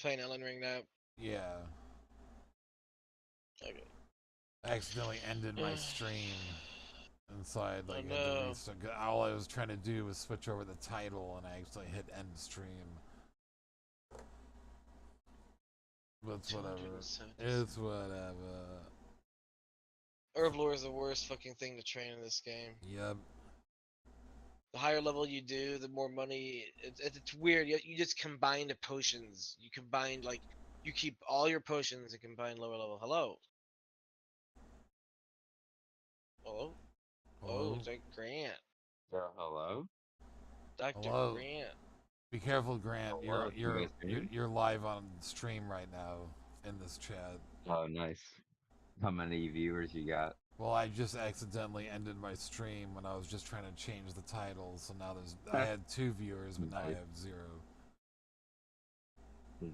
playing Elden Ring now. Yeah. Okay. I accidentally ended my stream. And so I Oh like had to no. restart. All I was trying to do was switch over the title, and I actually hit end stream. But it's whatever. 270. It's whatever. Herblore is the worst fucking thing to train in this game. Yep. The higher level you do, the more money. It's weird. You just combine the potions. You combine like you keep all your potions and combine lower level. Hello. Hello. Oh, Hello? it's like Grant. Hello? Dr. Hello? Grant. Be careful, Grant. Hello, can you guys hear me? You're live on stream right now in this chat. Oh, nice. How many viewers you got? Well, I just accidentally ended my stream when I was just trying to change the title, so now I had 2 viewers, but now I Nice. have 0.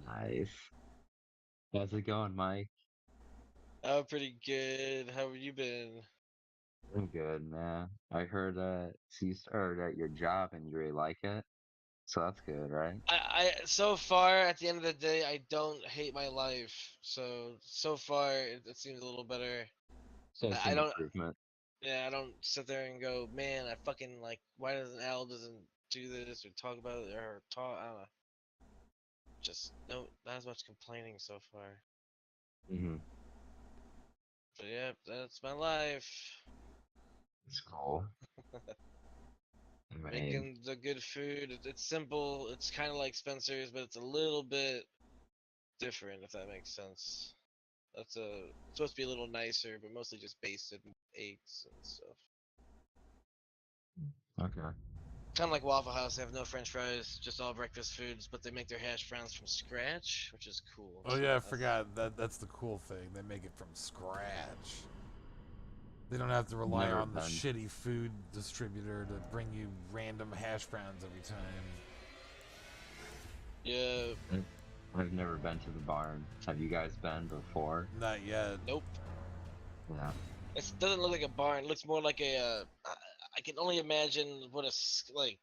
Nice. How's it going, Mike? Oh, pretty good. How have you been? I'm good, man. I heard that you started at your job and you really like it. So that's good, right? I so far at the end of the day, I don't hate my life. So far it seems a little better. So it's I an don't. improvement. Yeah, I don't sit there and go, man, I fucking like. Why doesn't Al doesn't do this or talk about it or talk? I don't know. Just no, not as much complaining so far. Mm-hmm. But yeah, that's my life. It's cool. I mean, Making the good food. It's simple. It's kind of like Spencer's, but it's a little bit different, if that makes sense. That's supposed to be a little nicer, but mostly just basted eggs and stuff. okay. Kind of like Waffle House, they have no French fries, just all breakfast foods, but they make their hash browns from scratch, which is cool. Oh So yeah, I forgot. That's the cool thing. They make it from scratch. They don't have to rely Never on the been. shitty food distributor to bring you random hash browns every time. Yeah. I've never been to the barn. Have you guys been before? Not yet. Nope. Yeah. It doesn't look like a barn. It looks more like a. I can only imagine what like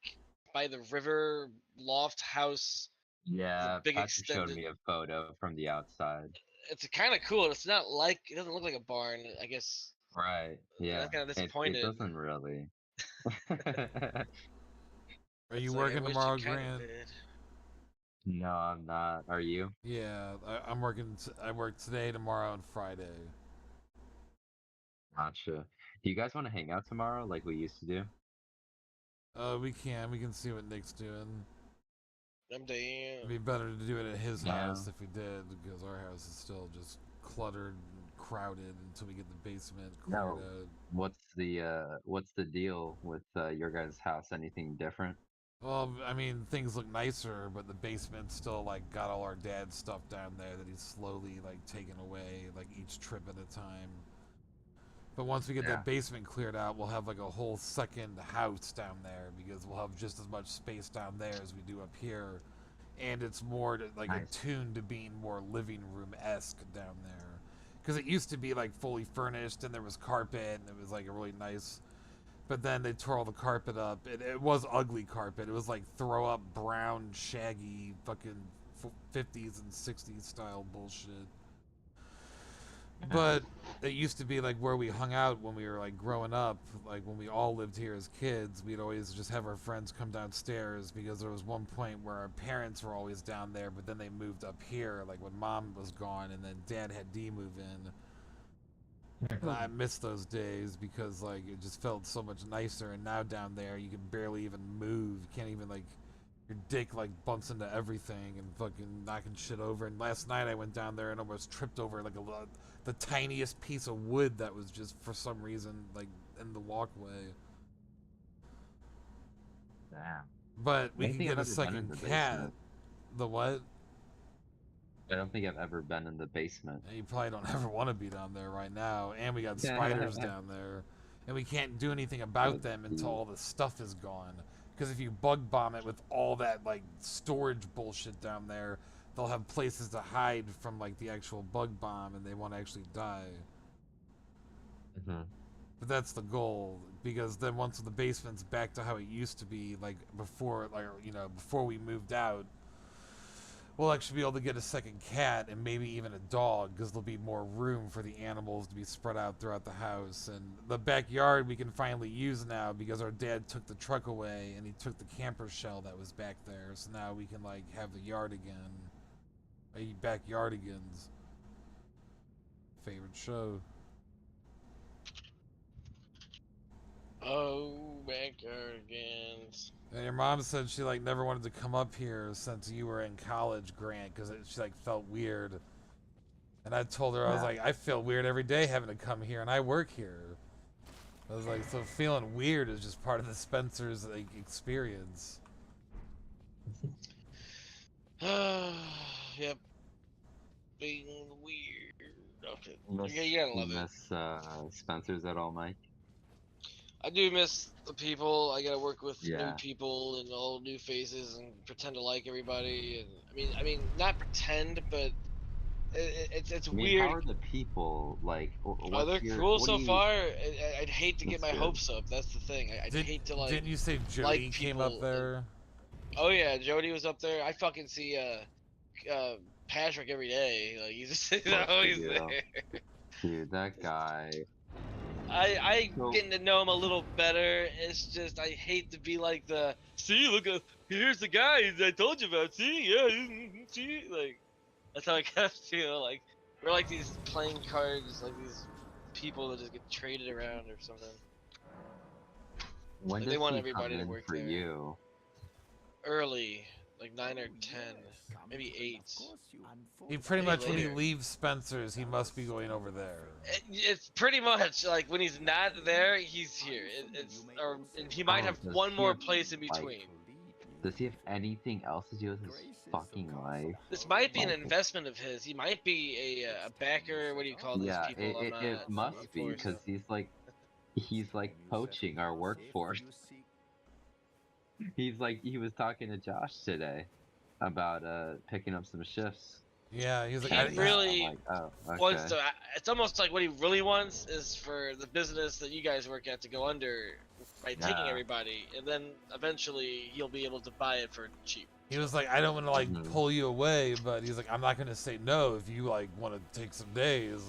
by the river loft house. The Yeah, big Patrick showed extended. me a photo from the outside. It's kind of cool. It's not like it doesn't look like a barn. I guess Right. I'm Yeah. kind of It disappointed. doesn't really. Are you It's like I working wish it tomorrow, kind of Grant? did. No, I'm not. Are you? Yeah, I'm working. I work today, tomorrow, and Friday. Gotcha. Do you guys want to hang out tomorrow like we used to do? We can. We can see what Nick's doing. I'm damn. It'd be better to do it at his Yeah. house if we did, because our house is still just cluttered and crowded until we get the basement cleared No. out. What's the deal with your guys' house? Anything different? Well, I mean, things look nicer, but the basement's still like got all our dad's stuff down there that he's slowly like taking away, like each trip at a time. But once we get Yeah. that basement cleared out, we'll have like a whole second house down there because we'll have just as much space down there as we do up here, and it's more like Nice. attuned to being more living room esque down there. Because it used to be like fully furnished and there was carpet and it was like a really nice. But then they tore all the carpet up. It was ugly carpet. It was like throw up brown, shaggy, fucking 50s and 60s style bullshit. But it used to be like where we hung out when we were like growing up, like when we all lived here as kids. We'd always just have our friends come downstairs because there was one point where our parents were always down there, but then they moved up here, like when mom was gone, and then dad had D move in. And I miss those days because like it just felt so much nicer. And now down there, you can barely even move. You can't even like your dick like bumps into everything and fucking knocking shit over. And last night I went down there and almost tripped over like the tiniest piece of wood that was just for some reason like in the walkway. Damn. But we I don't can think get I've a ever been in second the cat. basement. The what? I don't think I've ever been in the basement. You probably don't ever want to be down there right now. And we got spiders down there. And we can't do anything about them until all the stuff is gone. Because if you bug bomb it with all that like storage bullshit down there, they'll have places to hide from like the actual bug bomb and they won't actually die. Mm-hmm. But that's the goal, because then once the basement's back to how it used to be, like before, like before we moved out, we'll actually be able to get a second cat and maybe even a dog because there'll be more room for the animals to be spread out throughout the house. And the backyard we can finally use now because our dad took the truck away and he took the camper shell that was back there. So now we can like have the yard again. Backyardigans. Favorite show. Oh, backyardigans. And your mom said she like never wanted to come up here since you were in college, Grant, because she like felt weird. And I told her I was like, I feel weird every day having to come here, and I work here. I was like, so feeling weird is just part of the Spencer's like experience. Yep. Being weird. Okay. You gotta love it. Spencer's at all, Mike? I do miss the people. I gotta work with new Yeah. people and all new faces and pretend to like everybody. And I mean, not pretend, but it's I mean, weird. how are the people like? Oh, they're cool so far. I'd hate to get my That's good. hopes up. That's the thing. I'd hate to like. Didn't you say Jody like came up people there? Oh yeah, Jody was up there. I fucking see Patrick every day. Like he's always you. there. Dude, that guy. I So- getting to know him a little better. It's just I hate to be like the see look here's the guy I told you about. See see like that's how I kind of feel like we're like these playing cards, like these people that just get traded around or something. When Like, does they want he everybody come to in work for there. you? Early, like 9 or 10, maybe 8. He pretty Maybe much when he later. leaves Spencer's, he must be going over there. It's pretty much like when he's not there, he's here. And he might have does one he more have, place in like, between. Does he have anything else to do with his fucking life? This might be an Like- investment of his. He might be a backer. What do you call those Yeah, people? it must be because he's like poaching our workforce. He was talking to Josh today about picking up some shifts. Yeah, he was like, He really I'm like, oh, okay. wants to. It's almost like what he really wants is for the business that you guys work at to go under by taking Yeah. everybody, and then eventually he'll be able to buy it for cheap. he was like, I don't want to like Mhm. pull you away, but he's like, I'm not gonna say no if you like want to take some days.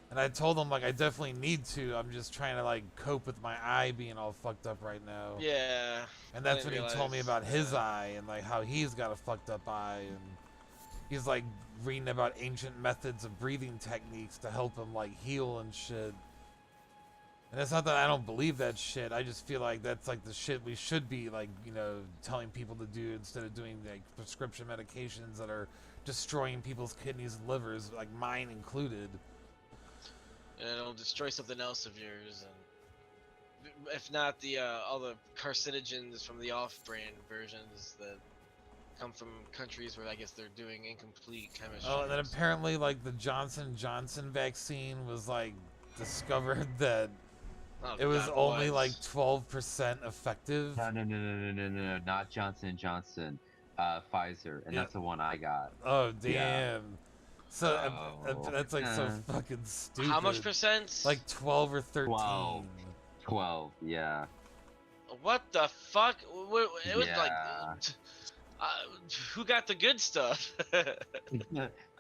And I told him like I definitely need to. I'm just trying to like cope with my eye being all fucked up right now. Yeah. And I that's when didn't he told me realize, about his yeah. eye and like how he's got a fucked up eye and he's like reading about ancient methods of breathing techniques to help him like heal and shit. And it's not that I don't believe that shit. I just feel like that's like the shit we should be like, you know, telling people to do instead of doing like prescription medications that are destroying people's kidneys and livers, like mine included. And it'll destroy something else of yours, and if not the all the carcinogens from the off-brand versions that come from countries where I guess they're doing incomplete chemistry. Oh, and then apparently like the Johnson & Johnson vaccine was like discovered that Oh, it was God, only what? like 12% effective. No, not Johnson & Johnson, Pfizer, and Yeah. that's the one I got. Oh damn. Yeah. So Oh, that's like so eh. fucking stupid. How much percent? Like 12 or 13. 12, yeah. What the fuck? It was like, Yeah. who got the good stuff?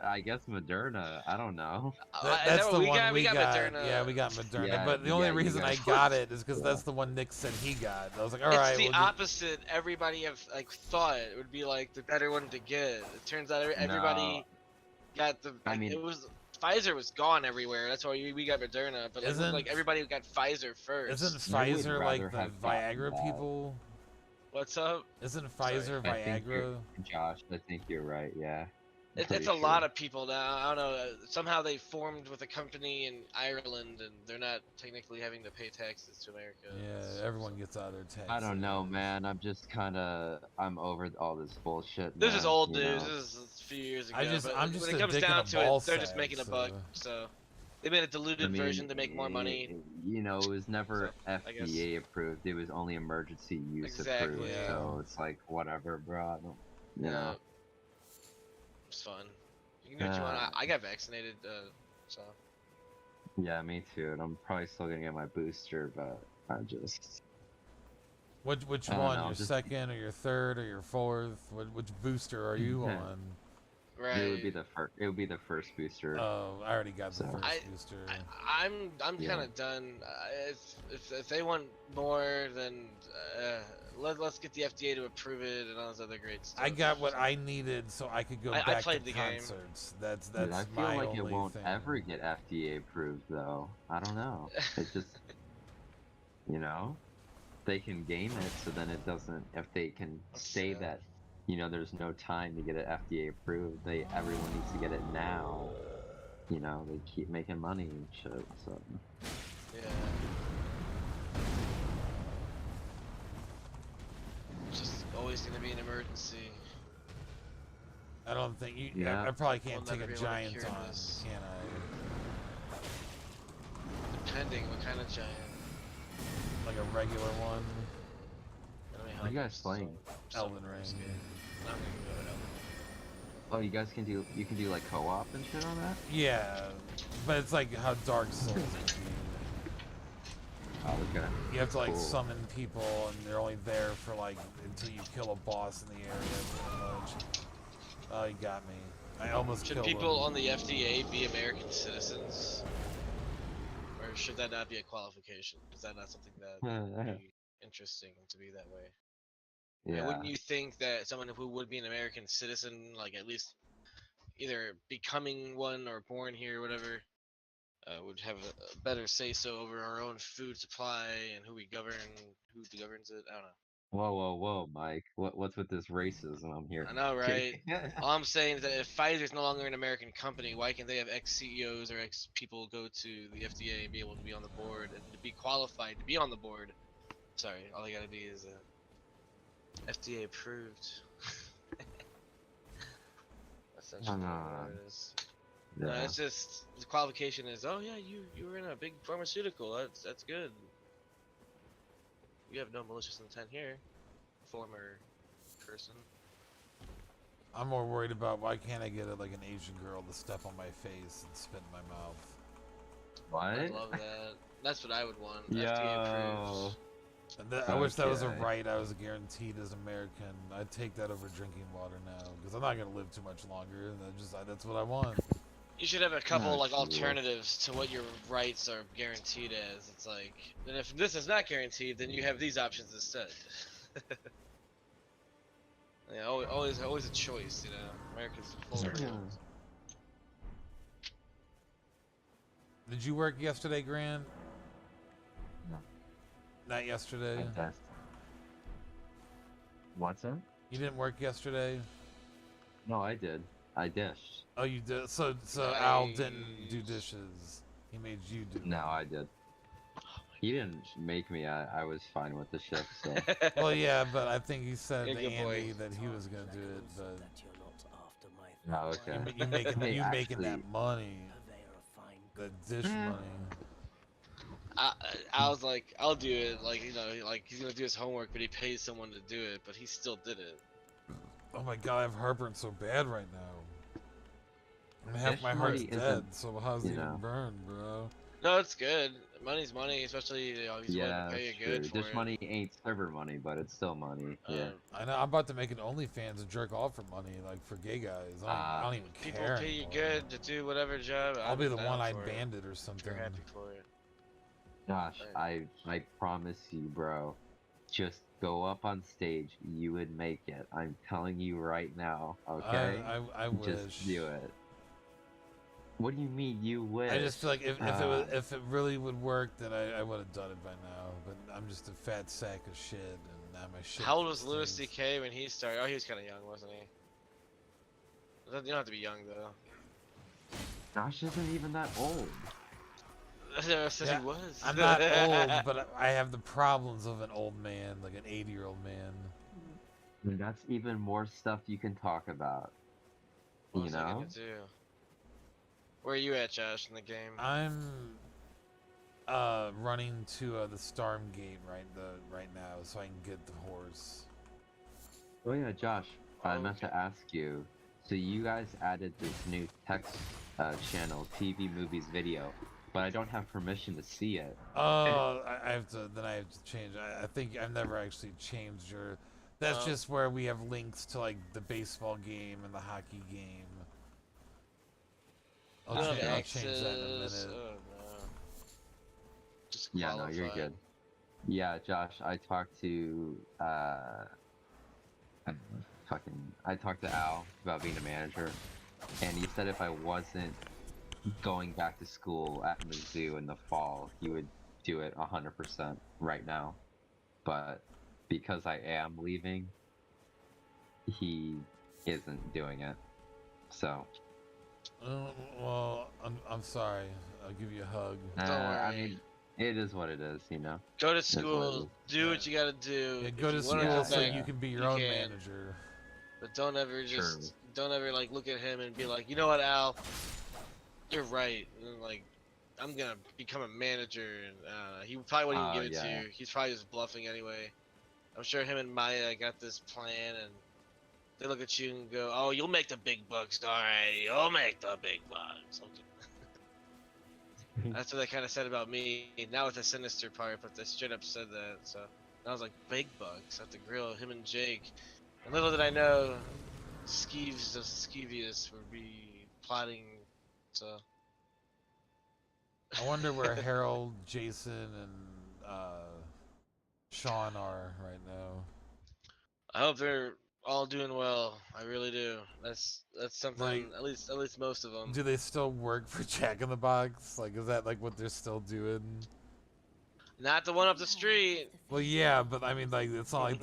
I guess Moderna. I don't know. That's the one we got Moderna. Yeah, we got Moderna. Yeah, but the only yeah, you reason I guys- got it is because Yeah. that's the one Nick said he got. I was like, all It's right. the we'll just- opposite. Everybody have like thought it would be like the better one to get. It turns out everybody got the. I Like, mean- it was Pfizer was gone everywhere. That's why we got Moderna. But like, it looked Isn't- like everybody got Pfizer first. Isn't I would Pfizer like rather the have gotten Viagra that. people? What's up? Isn't Sorry. Pfizer I think Viagra? Josh, I think you're right. Yeah. I'm It's pretty a lot sure. of people now. I don't know. Somehow they formed with a company in Ireland, and they're not technically having to pay taxes to America. Yeah, everyone gets out of their taxes. I don't know, man. I'm just I'm over all this bullshit. This is man, old you news. know? This is a few years ago. I'm just but when it comes a dick down and a to ball it, they're just sack, making a buck. So they made a diluted I mean, version to make more money. You know, it was never So, I guess. FDA approved. It was only emergency use Exactly, approved. yeah. So it's like whatever, bro. I don't, you know. It's fun. You can do what you want. I got vaccinated, so Yeah, me too. And I'm probably still gonna get my booster, but I just. Which I don't one? know. Your Just second or your third or your fourth? Which booster are you on? it would Right. be the first. It would be the first booster. Oh, I already got the So I, first booster. I'm kind yeah. of done. If they want more, then let's get the FDA to approve it and all this other great I stuff. got what I needed so I could go I back to played the game. concerts. Dude, I That's feel my like it only won't thing. ever get FDA approved though. I don't know. It just, you know, they can game it so then it doesn't. If they can Let's say see. that, there's no time to get it FDA approved, everyone needs to get it now. They keep making money and shit. So Yeah. It's just always gonna be an emergency. I don't think you. yeah, I probably We'll can't take never a be able to giant cure on, this. can I? Depending what kind of giant. Like a regular one. Let me what are help you guys playing? Elden Ring. Not gonna go to Elden Oh, you can do like co-op and shit on that. Yeah, but it's like how Dark Souls would be. Oh, okay. You have to like Cool. summon people, and they're only there for like until you kill a boss in the area. Pretty much. Oh, you got me. I almost Should killed people him. on the FDA be American citizens? Or should that not be a qualification? Is that not something that would be interesting to be that way? And Yeah. wouldn't you think that someone who would be an American citizen, like at least either becoming one or born here or whatever, would have a better say so over our own food supply and who we govern, who governs it? I don't know. Whoa, whoa, whoa, Mike. What's with this racism? I'm here. I know, Kidding. right? All I'm saying is that if Pfizer's no longer an American company, why can't they have ex CEOs or ex people go to the FDA and be able to be on the board and to be qualified to be on the board? Sorry, all they gotta be is FDA approved. Essentially, what it is. No, Yeah. it's just the qualification is, oh yeah, you were in a big pharmaceutical. That's good. You have no malicious intent here, former person. I'm more worried about why can't I get like an Asian girl to step on my face and spit in my mouth. I'd What? love that. That's what I would want. Yo. FDA approved. And I wish that was a Okay. right I was guaranteed as American. I'd take that over drinking water now because I'm not gonna live too much longer. And that's what I want. You should have a couple Oh, like shit. alternatives to what your rights are guaranteed as. It's like, then if this is not guaranteed, then you have these options instead. Yeah, always a choice, you know. America's full of Yeah. rules. Did you work yesterday, Grant? No. Not yesterday. Fantastic. What's that? You didn't work yesterday. No, I did. I dished. Oh, you did. So Al didn't do dishes. He made you do. No, them. I did. He didn't make me. I was fine with the shift. So Well, yeah, but I think he said Yeah, to good boy. Andy that he was gonna do it. But no, okay. you making Hey, you making actually- that money, that dish Yeah. money. I was like, I'll do it. Like, you know, like he's gonna do his homework, but he pays someone to do it, but he still did it. Oh my god, I have heartburn so bad right now. And half Dish my heart's money dead, isn't, so how's it you even know. burn, bro? No, it's good. Money's money, especially you know, he's willing Yeah, to pay you that's good true. for Dish it. money ain't server money, but it's still money. Yeah. I know. I'm about to make an OnlyFans and jerk off for money, like for gay guys. I don't even People care pay you anymore. good to do whatever job. I'll I'm be the down one-eyed for it. bandit or If something. you're happy for it. Josh, I promise you, bro. Just go up on stage. You would make it. I'm telling you right now. Okay. I wish. Just do it. What do you mean you wish? I just feel like if it really would work, then I would have done it by now. But I'm just a fat sack of shit, and now my shit. How old was Louis stinks. C.K. when he started? Oh, he was kind of young, wasn't he? You don't have to be young though. Josh isn't even that old. I never said Yeah, he was. I'm not old, but I have the problems of an old man, like an 80-year-old man. And that's even more stuff you can talk about. What You was I know? gonna do? Where are you at, Josh, in the game? I'm running to the Storm Gate right now, so I can get the horse. Oh yeah, Josh. I Oh, meant to ask you. So you guys added this new text channel, TV, movies, video. but I don't have permission to see it. Oh, I have to. Then I have to change. I think I've never actually changed your. That's just where we have links to like the baseball game and the hockey game. I'll change that in a minute. Oh no. Just Yeah, no, you're good. Yeah, Josh, I talked to I talked to Al about being a manager, and he said if I wasn't going back to school at Mizzou in the fall, he would do it 100% right now. But because I am leaving, he isn't doing it. So. Well, I'm sorry. I'll give you a hug. Don't worry. I mean, it is what it is, you know. Go to school, do what you gotta do. Yeah, go to school so you can be your own manager. But don't ever don't ever like look at him and be like, you know what, Al, you're right. And, like, I'm gonna become a manager, and he probably wouldn't even give it to you. He's probably just bluffing anyway. I'm sure him and Maya got this plan, and they look at you and go, "Oh, you'll make the big bucks, alright. You'll make the big bucks." Okay. That's what they kind of said about me. Not with the sinister part, but they straight up said that. So I was like, big bucks at the grill, him and Jake. And little did I know, Skeeves of Skeevius would be plotting. So I wonder where Harold, Jason, and Sean are right now. I hope they're all doing well. I really do. That's something. Like, at least most of them. Do they still work for Jack in the Box? Like, is that like what they're still doing? Not the one up the street. Well, yeah, but I mean, like, it's not like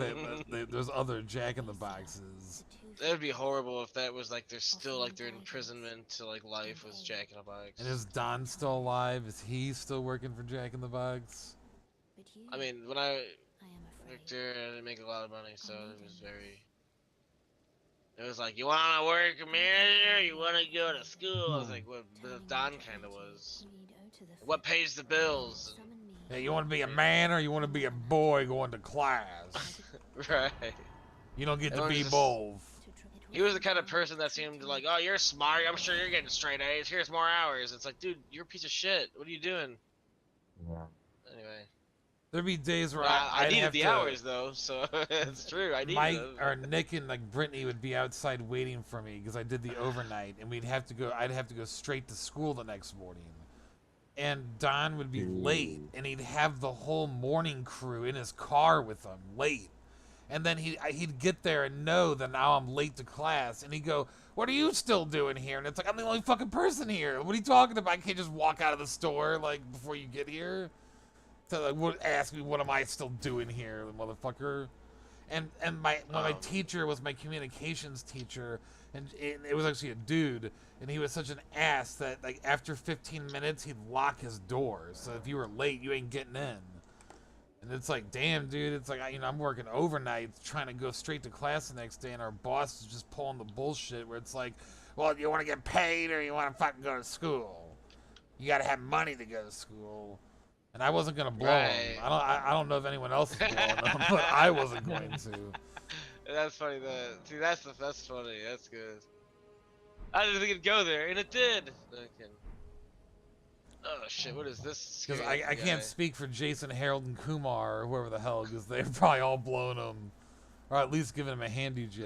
there's other Jack in the Boxes. That would be horrible if that was like they're still like their imprisonment to like life was Jack in the Box. And is Don still alive? Is he still working for Jack in the Box? I mean, when I worked there, I didn't make a lot of money, so it was very. It was like, you want to work a manager? You want to go to school? I was like, what Don kind of was. What pays the bills? Yeah, you want to be a man or you want to be a boy going to class? Right. You don't get to be both. He was the kind of person that seemed like, oh, you're smart. I'm sure you're getting straight A's. Here's more hours. It's like, dude, you're a piece of shit. What are you doing? Yeah. Anyway. There'd be days where I needed the hours though, so it's true. I needed Mike them. or Nick and like Brittany would be outside waiting for me because I did the overnight, and I'd have to go straight to school the next morning. And Don would be late, and he'd have the whole morning crew in his car with him late. And then he'd get there and know that now I'm late to class, and he'd go, "What are you still doing here?" And it's like, I'm the only fucking person here. What are you talking about? I can't just walk out of the store like before you get here. So like, ask me, what am I still doing here, motherfucker? And my teacher was my communications teacher, and it was actually a dude, and he was such an ass that like after 15 minutes he'd lock his door. So if you were late, you ain't getting in. And it's like, damn, dude, it's like, I'm working overnight trying to go straight to class the next day, and our boss is just pulling the bullshit where it's like, well, you want to get paid or you want to fucking go to school? You got to have money to go to school. And I wasn't gonna blow him. I don't know if anyone else is blowing him, but I wasn't going to. That's funny. That's funny. That's good. I didn't think it'd go there, and it did. Okay. Oh shit! What is this? Because I can't speak for Jason, Harold, and Kumar or whoever the hell, because they're probably all blowing him, or at least giving him a handy J.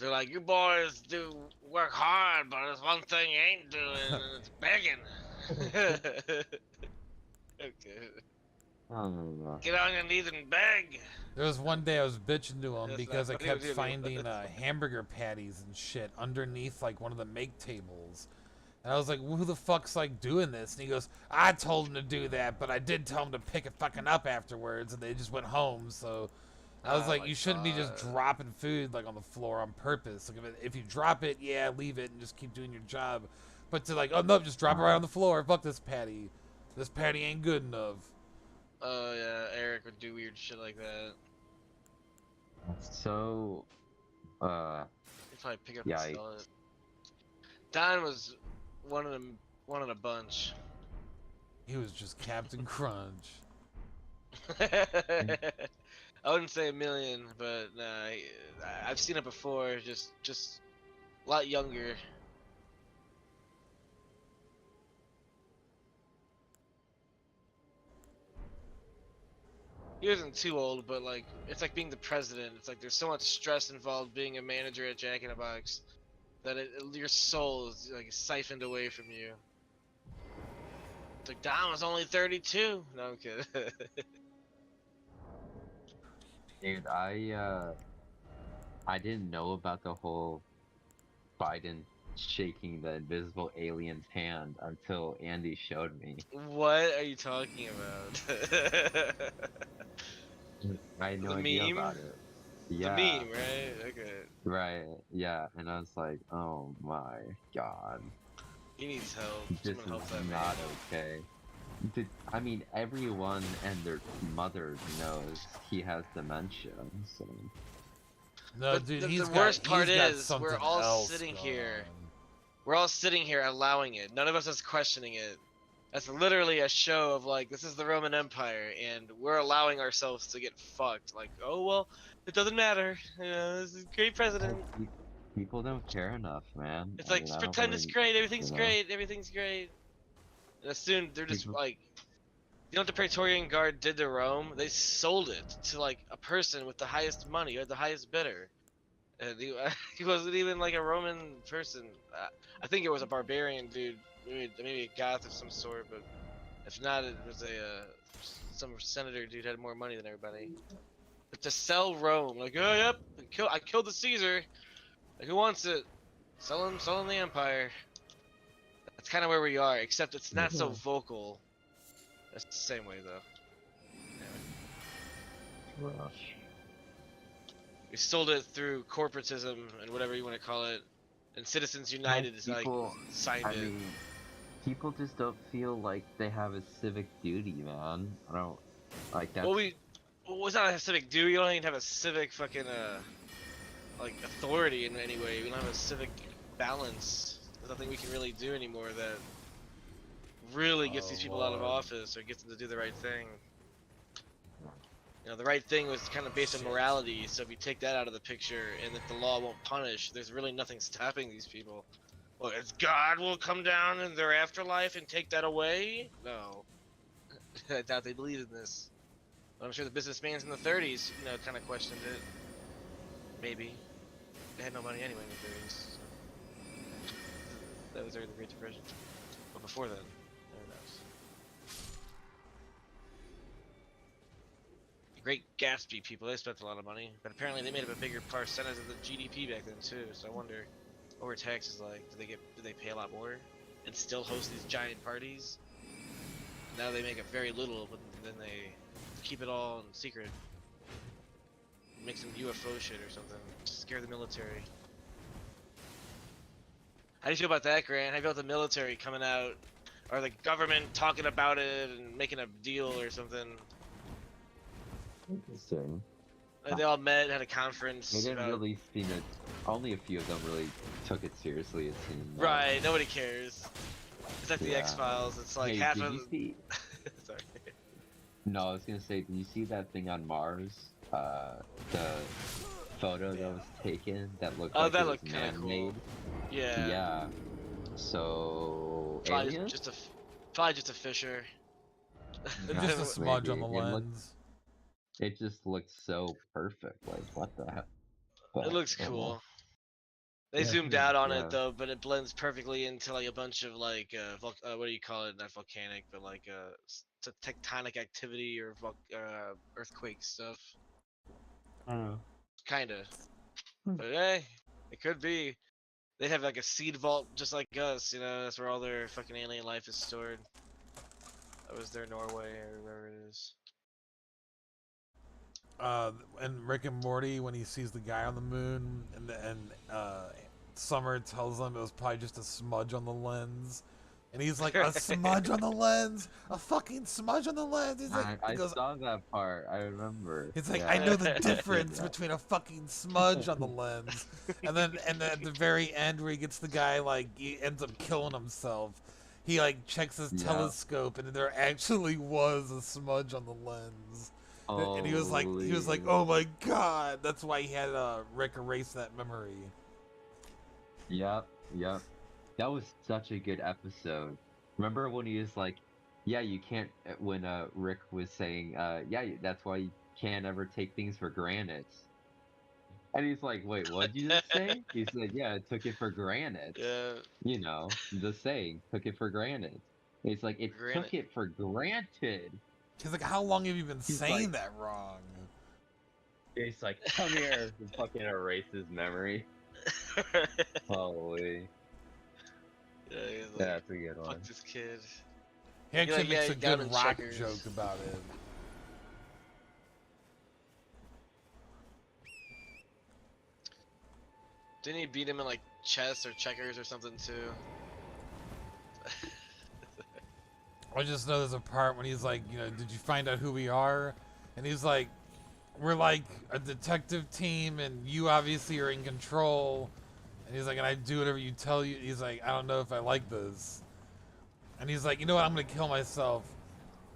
They're like, you boys do work hard, but there's one thing you ain't doing, and it's begging. Okay. Get on your knees and beg. There was one day I was bitching to him because I kept finding hamburger patties and shit underneath like one of the make tables. And I was like, who the fuck's like doing this? And he goes, I told him to do that, but I did tell him to pick it fucking up afterwards, and they just went home. So I was like, you shouldn't be just dropping food like on the floor on purpose. Like if you drop it, yeah, leave it and just keep doing your job. But to like, oh no, just drop it right on the floor. Fuck this patty. This patty ain't good enough. Oh yeah, Eric would do weird shit like that. So, He'd probably pick up and sell it. Don was one in a bunch. He was just Captain Crunch. I wouldn't say a million, but I've seen it before. Just a lot younger. he wasn't too old, but like it's like being the president. It's like there's so much stress involved being a manager at Jack in a Box that your soul is like siphoned away from you. It's like Dom was only 32. No, I'm kidding. Dude, I didn't know about the whole Biden shaking the invisible alien's hand until Andy showed me. What are you talking about? I had no The idea meme? about it. The Yeah, meme, right? Okay. right. Yeah, and I was like, oh my god, He needs help. this Someone help that is man. not okay. I mean, everyone and their mother knows he has dementia. So No, But dude, the worst part he's got is something we're all else sitting going here. on. We're all sitting here allowing it. None of us is questioning it. That's literally a show of like, this is the Roman Empire, and we're allowing ourselves to get fucked. Like, oh well, it doesn't matter. You know, this is a great president. people don't care enough, man. It's I like, mean, just I don't pretend it's really, great. Everything's you know, great. Everything's great. And as soon they're just people. like, you know what the Praetorian Guard did to Rome? They sold it to like a person with the highest money or the highest bidder. And he wasn't even like a Roman person. I think it was a barbarian dude, maybe a goth of some sort. But if not, it was some senator dude had more money than everybody. But to sell Rome, like, oh yep, I killed the Caesar. Like, who wants it? Sell him the empire. That's kind of where we are, except it's not so vocal. That's the same way though. Anyway. We sold it through corporatism and whatever you want to call it, and Citizens United is like signed I it. mean, people just don't feel like they have a civic duty, man. I don't like that. Well, it's not a civic duty. We don't even have a civic fucking like authority in any way. We don't have a civic balance. There's nothing we can really do anymore that really gets these people out of office or gets them to do the right thing. You know, the right thing was kind of based on morality, so if you take that out of the picture and that the law won't punish, there's really nothing stopping these people. Well, it's God will come down in their afterlife and take that away? No. I doubt they believe in this. But I'm sure the businessmen in the 30s, you know, kind of questioned it. Maybe. They had no money anyway in the 30s. So. That was during the Great Depression. But before then, who knows. The Great Gatsby people, they spent a lot of money, but apparently they made up a bigger percentage of the GDP back then too. So I wonder, what were taxes like? Did they pay a lot more and still host these giant parties? Now they make up very little, but then they keep it all in secret. Make some UFO shit or something. Scare the military. How do you feel about that, Grant? How do you feel about the military coming out, or the government talking about it and making a deal or something? Interesting. They all met, had a conference. They didn't really seem to. Only a few of them really took it seriously. It seemed. Right. Nobody cares. It's like the Yeah. X-Files. It's like Hey, half did of. you see? Sorry. No, I was gonna say, did you see that thing on Mars? The photo that was taken that looked like that it was looked kind of man-made. cool. Yeah. Yeah. So Probably aliens? probably just a fisher. Just a smudge on the Maybe. lens. It just looks so perfect. Like, what the heck? It looks cool. They Yeah, zoomed out on yeah. it though, but it blends perfectly into like a bunch of like what do you call it? Not volcanic, but like tectonic activity or earthquake stuff. Kinda. But hey, it could be. They have like a seed vault just like us, you know. That's where all their fucking alien life is stored. That was their Norway or wherever it is. And Rick and Morty, when he sees the guy on the moon, and Summer tells him it was probably just a smudge on the lens, and he's like, a smudge on the lens, a fucking smudge on the lens. He's like, I saw that part. I remember. it's like, Yeah. I know the difference between a fucking smudge on the lens, and then at the very end where he gets the guy, like, he ends up killing himself. He like checks his telescope, and there actually was a smudge on the lens. And he was like, oh my god, that's why he had Rick erase that memory. Yep. That was such a good episode. Remember when he was like, yeah, you can't. When Rick was saying, yeah, that's why you can't ever take things for granted. And he's like, wait, what'd you just say? He said, yeah, I took it for granted. Yeah, You know, the saying, took it for granted. He's like, it granted. took it for granted. He's like, how long have you been He's saying like, that wrong? he's like, come here, and fucking erase his memory. Holy, Yeah, he's yeah, like, that's a good one. fuck this kid. He actually like, makes yeah, a you got him good in rock checkers. joke about it. Didn't he beat him in like chess or checkers or something too? I just know there's a part when he's like, you know, did you find out who we are? And he's like, we're like a detective team, and you obviously are in control. And he's like, and I do whatever you tell you. He's like, I don't know if I like this. And he's like, you know what? I'm gonna kill myself.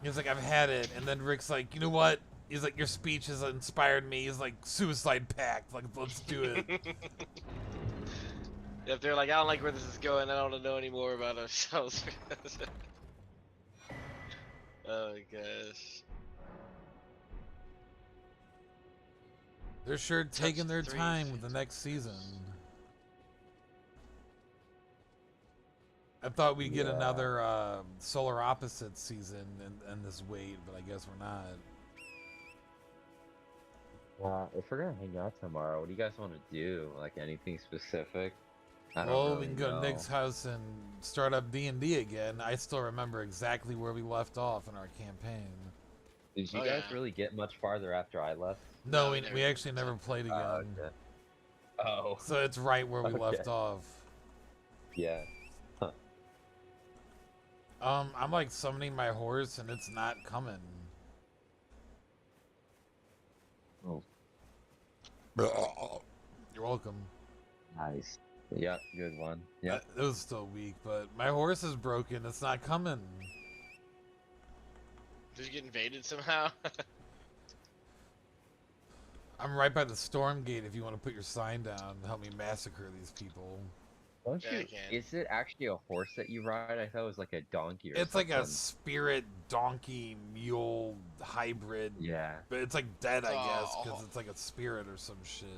He's like, I've had it. And then Rick's like, you know what? He's like, your speech has inspired me. He's like, suicide pact. Like, let's do it. If they're like, I don't like where this is going, I don't want to know any more about ourselves. Oh my gosh. They're sure taking their three. time with the next season. I thought we'd get another Solar Opposites season in this wait, but I guess we're not. If we're gonna hang out tomorrow, what do you guys want to do? Like anything specific? I don't Well, really we can go know. to Nick's house and start up D&D again. I still remember exactly where we left off in our campaign. Did you guys really get much farther after I left? No, No, we actually never played again. Okay. Oh. So it's right where we Okay. left off. Yeah. Huh. I'm like summoning my horse and it's not coming. Oh. You're welcome. Nice. Yep, good one. Yep. It was still weak, but my horse is broken. It's not coming. Did you get invaded somehow? I'm right by the storm gate if you want to put your sign down and help me massacre these people. Don't Yeah, I you? can. Is it actually a horse that you ride? I thought it was like a donkey or It's something. like a spirit donkey mule hybrid. Yeah. But it's like dead, I guess, Oh. because it's like a spirit or some shit.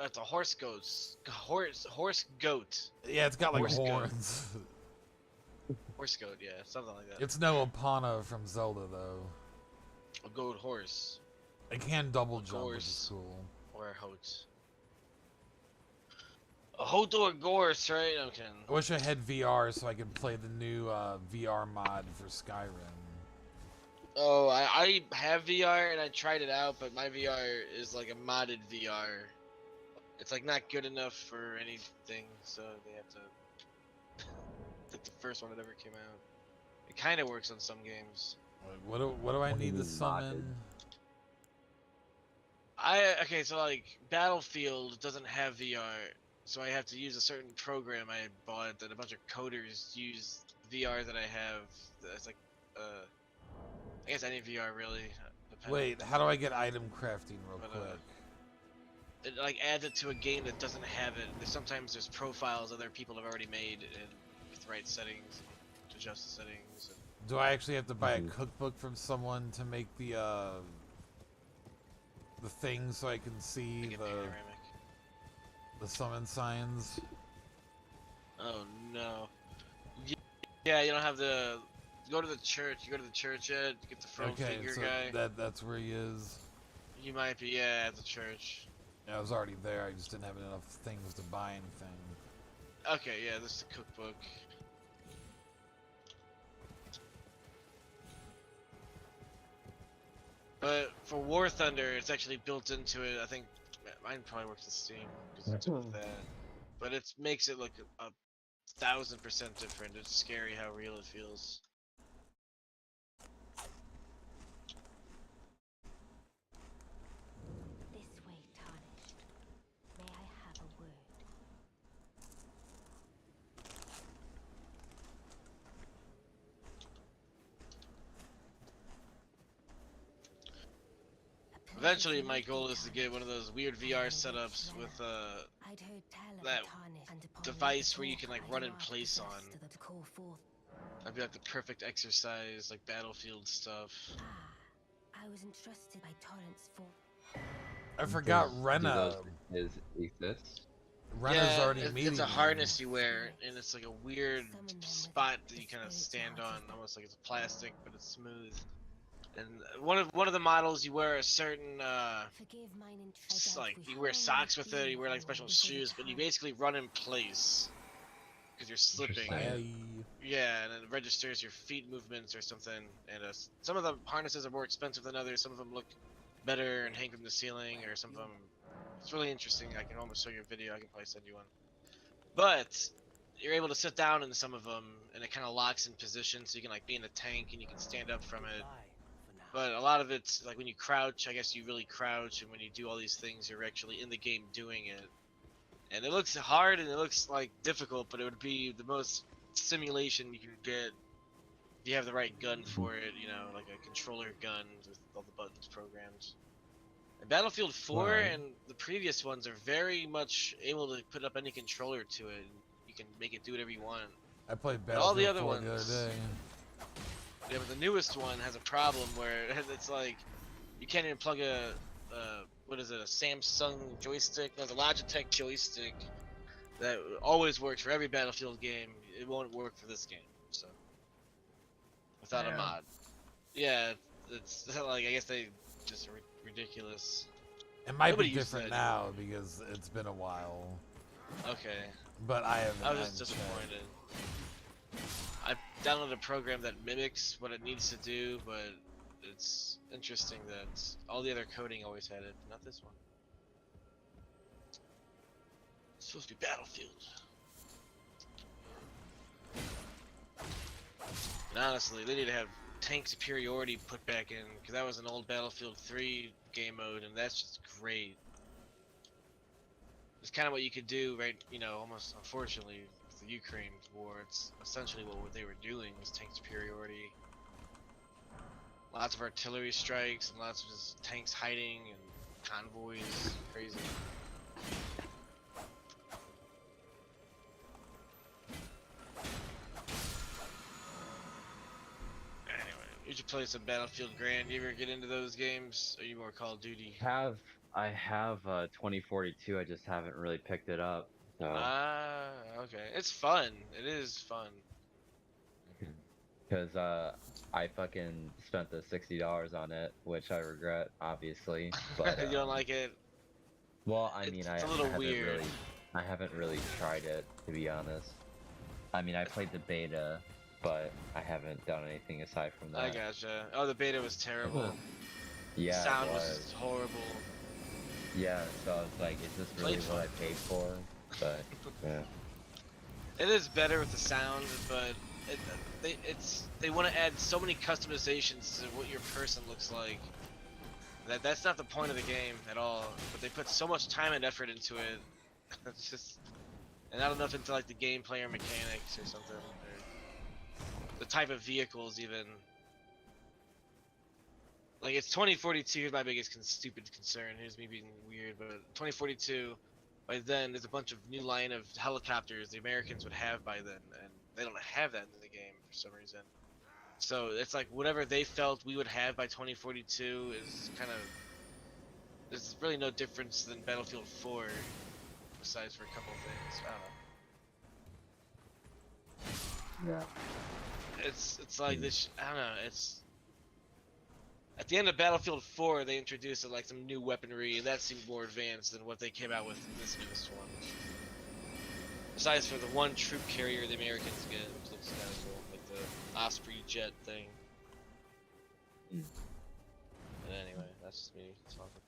It's a horse goat. Horse goat. Yeah, it's got like Horse goat. horns. Horse goat, yeah, something like that. It's no Epona from Zelda, though. A goat horse. It can double jump, which Gorse. is cool. Or a hoat. A hoat or a gorse, right? Okay. I wish I had VR so I could play the new VR mod for Skyrim. Oh, I have VR and I tried it out, but my VR is like a modded VR. It's like not good enough for anything, so they have to. Like the first one that ever came out. It kind of works on some games. What do I need to summon? Okay, so like Battlefield doesn't have VR, so I have to use a certain program I bought that a bunch of coders use VR that I have. That's like, I guess any VR really. Wait, how do I get item crafting real quick? It like adds it to a game that doesn't have it. Sometimes there's profiles other people have already made and with the right settings, to adjust the settings. Do I actually have to buy a cookbook from someone to make the thing so I can see the summon signs? Oh no. Yeah, you don't have the. Go to the church. You go to the church yet? Get the front figure so guy. that's where he is. You might be, yeah, at the church. Yeah, I was already there. I just didn't have enough things to buy anything. Okay, yeah, this is the cookbook. But for War Thunder, it's actually built into it. I think mine probably works with Steam because it's with that. But it makes it look 1,000% different. It's scary how real it feels. This way, tarnished. May I have a word? Eventually, my goal is to get one of those weird VR setups with I'd heard tell of that a tarnished and upon device where you the can like talk run in I place on. possessed to call forth. That'd be like the perfect exercise, like battlefield stuff. I was entrusted by Torrance for. I forgot Do Rena. those exist? Rena's Yeah, already it's meeting a me. harness you wear, and it's like a weird Summon them with spot that the you kind of spiritual stand on, artifact. almost like it's plastic, but it's smooth. And one of the models, you wear a certain Forgive mine like intrepid. you wear How long socks will it with it, be, you wear like Hollow, special before the shoes, but you time? basically run in place because you're slipping. Interesting. Hey. Yeah, and it registers your feet movements or something. And some of the harnesses are more expensive than others. Some of them look better and hang from the ceiling, or some of them. It's really interesting. I can almost show you a video. I can probably send you one. But you're able to sit down in some of them, and it kind of locks in position, so you can like be in a tank and you can stand up from it. But a lot of it's like when you crouch, I guess you really crouch, and when you do all these things, you're actually in the game doing it. And it looks hard and it looks like difficult, but it would be the most simulation you can get if you have the right gun for it, you know, like a controller gun with all the buttons programmed. And Battlefield 4 Right. and the previous ones are very much able to put up any controller to it, and you can make it do whatever you want. I played But all the Battlefield other 4 ones, the other day. yeah, but the newest one has a problem where it's like you can't even plug a what is it, a Samsung joystick? No, the Logitech joystick that always works for every Battlefield game. It won't work for this game, so without a Yeah. mod. Yeah, it's like I guess they just ridiculous. It might Nobody be uses different that now anymore. because it's been a while. Okay, But I haven't. I was hadn't just checked. disappointed. I downloaded a program that mimics what it needs to do, but it's interesting that all the other coding always had it, but not this one. It's supposed to be Battlefield. And honestly, they need to have tank superiority put back in, because that was an old Battlefield 3 game mode, and that's just great. It's kind of what you could do, right? You know, almost unfortunately, with the Ukraine war, it's essentially what they were doing was tank superiority. Lots of artillery strikes and lots of just tanks hiding and convoys. Crazy. Anyway, you should play some Battlefield Grand. You ever get into those games? Or are you more Call of Duty? I have 2042. I just haven't really picked it up. So Ah, okay. It's fun. It is fun. because I fucking spent the $60 on it, which I regret, obviously. But You don't like it? well, I mean, It's a little weird. I haven't really tried it, to be honest. I mean, I played the beta, but I haven't done anything aside from that. I gotcha. Oh, the beta was terrible. Yeah, Sound it was was. just horrible. Yeah, so I was like, is this really Played what I fun. paid for? But yeah. It is better with the sound, but they want to add so many customizations to what your person looks like. That's not the point of the game at all. But they put so much time and effort into it. It's just, and I don't know if it's like the gameplay or mechanics or something, or the type of vehicles even. Like it's 2042. Here's my biggest stupid concern. Here's me being weird, but 2042. By then, there's a bunch of new line of helicopters the Americans would have by then, and they don't have that in the game for some reason. So it's like whatever they felt we would have by 2042 is kind of. There's really no difference than Battlefield 4, besides for a couple of things. I don't know. Yeah. It's like this. I don't know. It's at the end of Battlefield 4, they introduced like some new weaponry, and that seemed more advanced than what they came out with in this newest one. Besides for the one troop carrier the Americans get, which looks kind of cool, like the Osprey jet thing. Mm. But anyway, that's just me talking.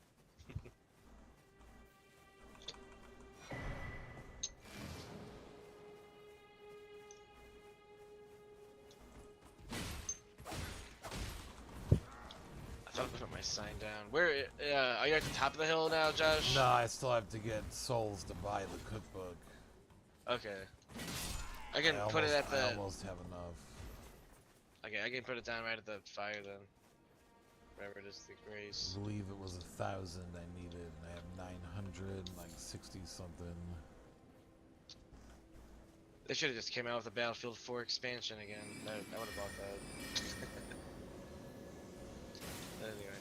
I thought I put my sign down. Where are you at the top of the hill now, Josh? No, I still have to get souls to buy the cookbook. Okay. I can put it at I the. almost have enough. Okay, I can put it down right at the fire then. Wherever it is, the grace. I believe it was 1,000 I needed, and I have 900, like 60 something. They should have just came out with a Battlefield 4 expansion again. I would have bought that. Anyway.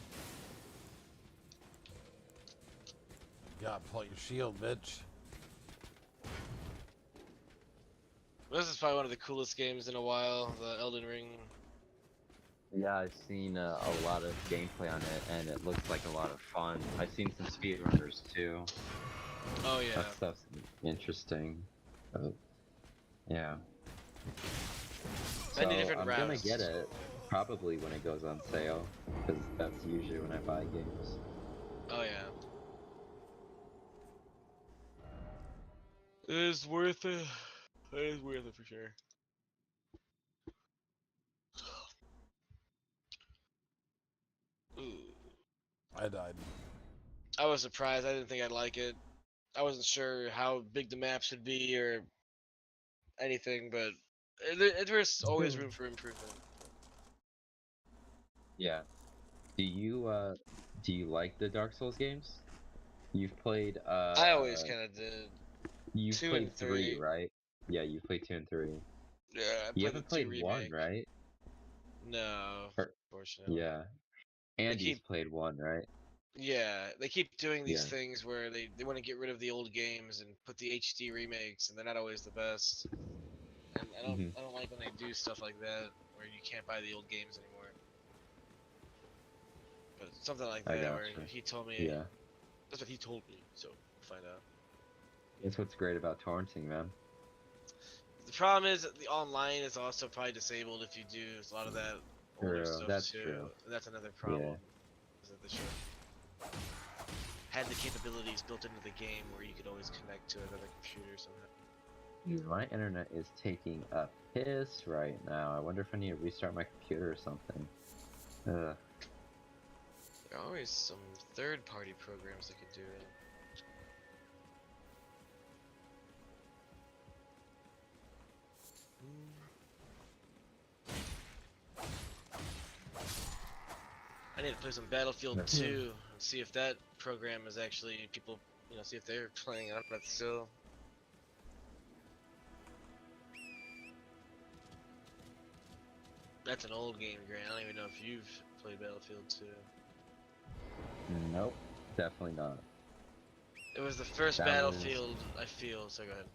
God, pull out your shield, bitch. This is probably one of the coolest games in a while, the Elden Ring. Yeah, I've seen a lot of gameplay on it, and it looks like a lot of fun. I've seen some speedrunners too. Oh yeah. That stuff's interesting. But, yeah. So Many different I'm routes. gonna get it probably when it goes on sale, because that's usually when I buy games. Oh yeah. It is worth it. It is worth it for sure. Ooh. I died. I was surprised. I didn't think I'd like it. I wasn't sure how big the map should be or anything, but there's always room for improvement. Yeah. Do you like the Dark Souls games? You've played I always kind of did. you've 2 and played 3, 3. right? Yeah, you've played 2 and 3. Yeah, I You played the haven't 2 played 1, remake. right? No, Or, unfortunately. yeah. They Andy's keep played 1, right? Yeah, they keep doing these Yeah. things where they want to get rid of the old games and put the HD remakes, and they're not always the best. And Hmm. I don't like when they do stuff like that where you can't buy the old games anymore. But something like I that where gotcha. he told me Yeah. that's what he told me, so we'll find out. That's what's great about torrenting, man. The problem is that the online is also probably disabled if you do a lot of that older True, stuff that's too. true. And that's another Yeah. problem. Is that they should had the capabilities built into the game where you could always connect to another computer somehow. Dude, my internet is taking a piss right now. I wonder if I need to restart my computer or something. Ugh. There are always some third-party programs that could do it. I need to play some Battlefield 2 and see if that program is actually people, see if they're playing on it still. That's an old game, Grant. I don't even know if you've played Battlefield 2. Nope, definitely not. It was the first That was- Battlefield, I feel, so go ahead.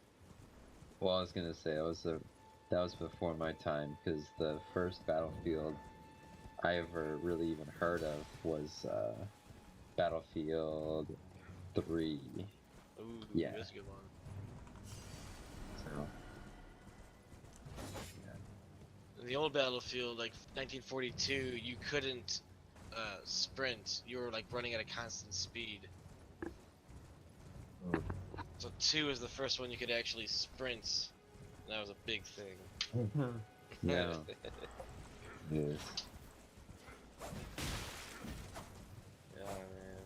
Well, I was gonna say that was before my time, because the first Battlefield I ever really even heard of was Battlefield 3. Ooh, Yeah. that's a good one. So. In the old Battlefield, like 1942, you couldn't sprint. You were like running at a constant speed. Mm. So 2 is the first one you could actually sprint. And that was a big thing. Yeah. Yes. Yeah, man.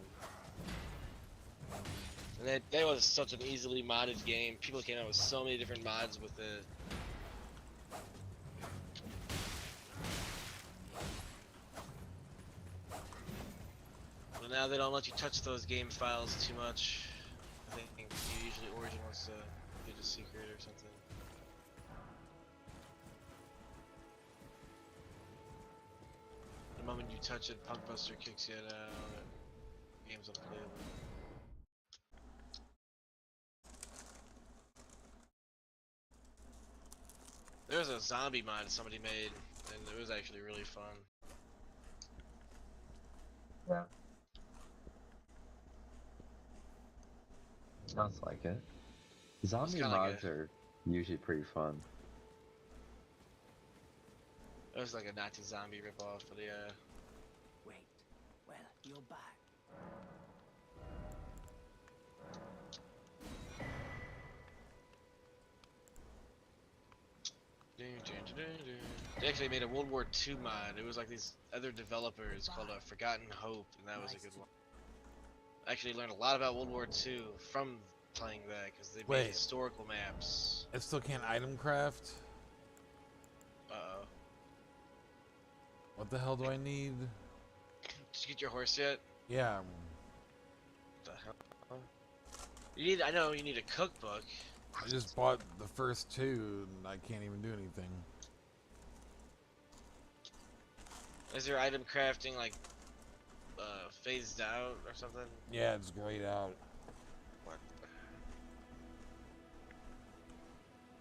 And that was such an easily modded game. People came out with so many different mods with it. But now they don't let you touch those game files too much. I think usually Origin wants to get a secret or something. The moment you touch it, Punkbuster kicks you out. Game's unplayable. There was a zombie mod somebody made, and it was actually really fun. Yeah. Sounds like it. Zombie kinda mods like are usually pretty fun. It was like a Nazi zombie ripoff, but yeah. Wait. Well, you're back. They actually made a World War II mod. It was like these other developers called Forgotten Hope, and that was a good one. I actually learned a lot about World War II from playing that because they made Wait. historical maps. I still can't item craft? Uh-oh. What the hell do I need? Did you get your horse yet? Yeah. What the hell? I know you need a cookbook. I just bought the first two, and I can't even do anything. Is your item crafting like phased out or something? Yeah, it's grayed out. What?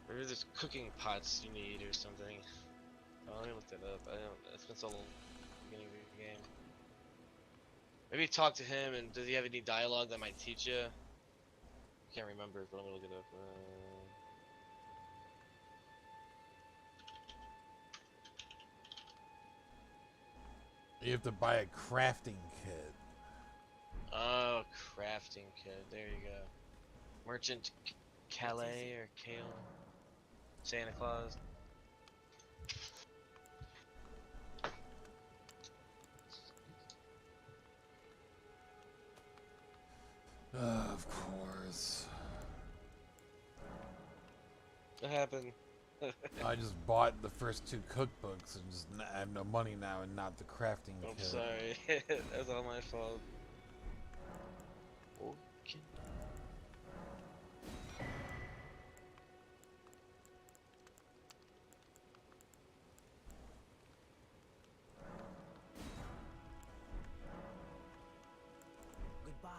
Maybe there's cooking pots you need or something. Oh, let me look that up. I don't. It's been so long. Beginning of the game. Maybe talk to him, and does he have any dialogue that might teach you? Can't remember, but I'm gonna look it up. You have to buy a crafting kit. Oh, crafting kit. There you go. Merchant Calais or Kale. Santa Claus. Of course. What happened? I just bought the first two cookbooks and just I have no money now and not the crafting I'm kit. sorry. That's all my fault. Okay. Goodbye.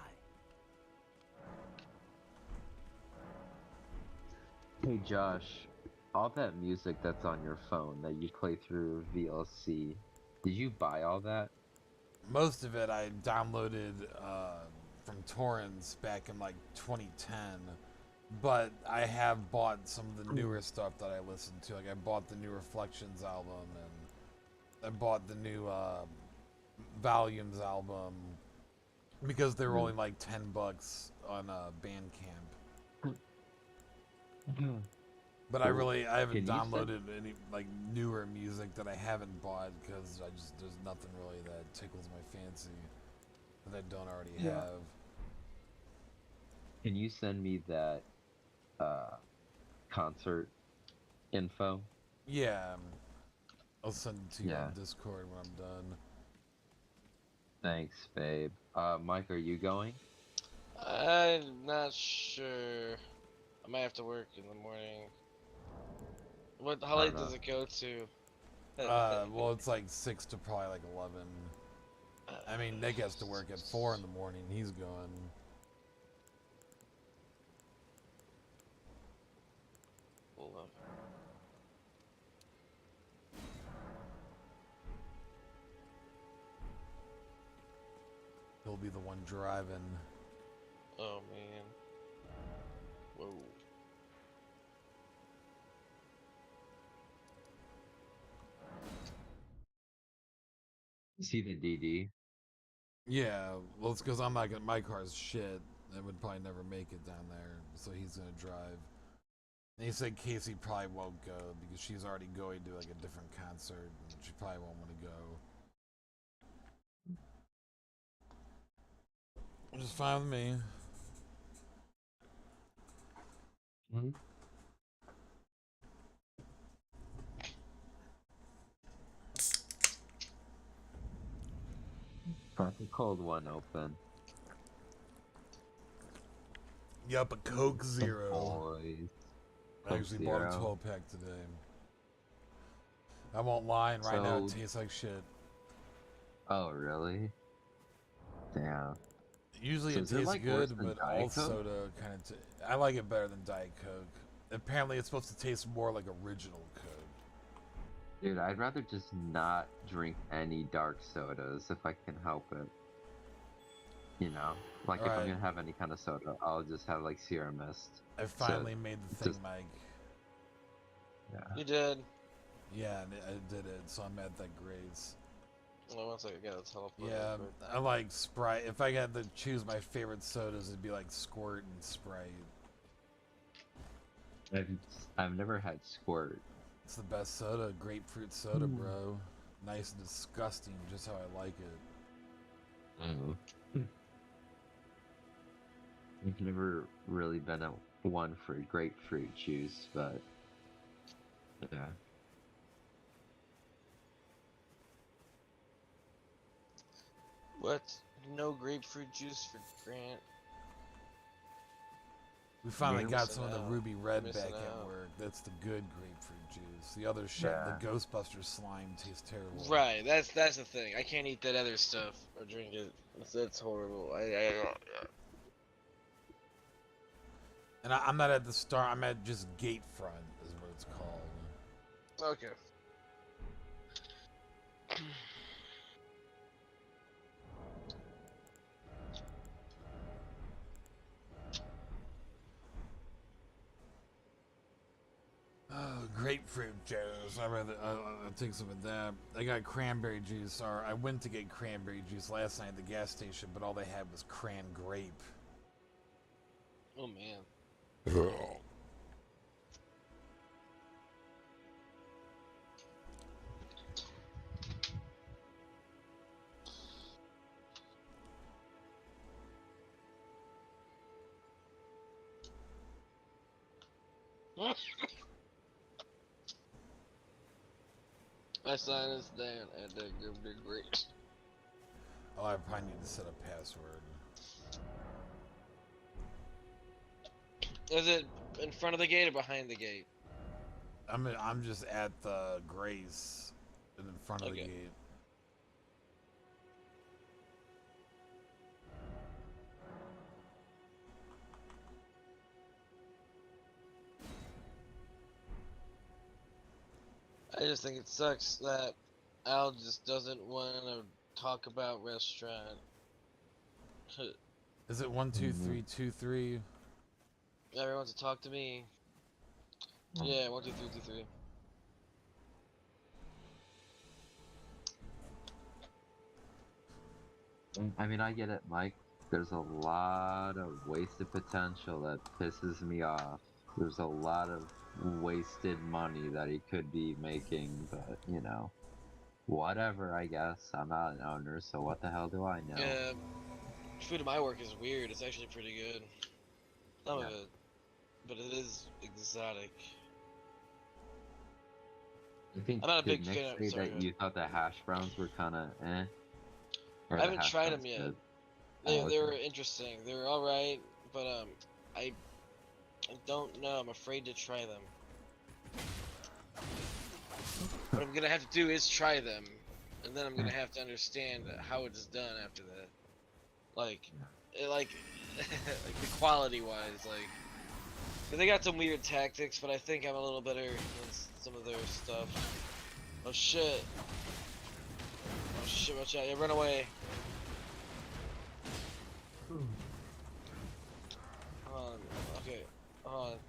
Hey Josh, all that music that's on your phone that you play through VLC, did you buy all that? Most of it I downloaded from torrents back in like 2010, but I have bought some of the newer stuff that I listened to. Like I bought the new Reflections album and I bought the new Volumes album because they were only like $10 on Bandcamp. But I haven't Can you downloaded any like newer music that I haven't bought because there's nothing really that tickles my fancy that I don't already have. Can you send me that concert info? Yeah, I'll send it to you Yeah. on Discord when I'm done. Thanks, babe. Mike, are you going? I'm not sure. I might have to work in the morning. How I late don't does know. it go to? Well, it's like 6 to probably like 11. I mean, Nick has to work at 4 in the morning. He's going. Hold on. He'll be the one driving. Oh man. Whoa. See the DD? Yeah, well, it's because I'm not gonna. My car's shit. I would probably never make it down there, so he's gonna drive. And he said Casey probably won't go because she's already going to like a different concert, and she probably won't want to go. Which is fine with me. Mm-hmm. Crack a cold one open. Yup, a Coke Zero. Boys. I actually bought a 12 pack today. I won't lie, and right now it So- tastes like shit. Oh, really? Damn. Usually So it is it, tastes like, worse good, than but Diet all Coke? soda kind of. I like it better than Diet Coke. Apparently, it's supposed to taste more like original Coke. Dude, I'd rather just not drink any dark sodas if I can help it. You know? Like, if I'm Alright. gonna have any kind of soda, I'll just have, like, Sierra Mist. I finally made the thing, just- Mike. Yeah. You did. Yeah, and I did it, so I'm at that grades. Well, one second, I gotta teleport. Yeah, real quick. I like Sprite. If I had to choose my favorite sodas, it'd be like Squirt and Sprite. I've never had Squirt. It's the best soda, grapefruit soda, bro. Nice and disgusting, just how I like it. Oh. I've never really been a one for grapefruit juice, but yeah. What? No grapefruit juice for Grant? We finally You're got missing some of the out. ruby red Missing back at out. work. That's the good grapefruit juice. The other shit, Yeah. the Ghostbuster slime tastes terrible. Right, that's the thing. I can't eat that other stuff or drink it. That's horrible. I don't. And I'm not at the start. I'm at just gate front, is what it's called. Okay. Oh, grapefruit juice. I'll take some of that. I got cranberry juice. Or I went to get cranberry juice last night at the gas station, but all they had was cran grape. Oh man. My sign is down at the great. Oh, I probably need to set a password. Is it in front of the gate or behind the gate? I'm just at the Grace in front of the Okay. gate. I just think it sucks that Al just doesn't want to talk about restaurant. Is it 12323? Everyone wants to talk to me. Yeah, 1, 2, 3, 2, 3. I mean, I get it, Mike. There's a lot of wasted potential that pisses me off. There's a lot of wasted money that he could be making, but you know, whatever. I guess I'm not an owner, so what the hell do I know? Yeah, food at my work is weird. It's actually pretty good. Some of Yeah. it, but it is exotic. I think I'm not a did big Nick fan of- say sorry, that go you thought the hash browns were kind of eh? Or I the haven't hash tried browns them yet. good? They Oh, they were okay. interesting. They were all right, but I don't know. I'm afraid to try them. What I'm gonna have to do is try them, and then I'm gonna have to understand how it's done after that. Like, like the quality wise, like, 'cause they got some weird tactics, but I think I'm a little better than some of their stuff. Oh shit! Oh shit! Watch out! Yeah, run away! Hold on. Okay. Hold on.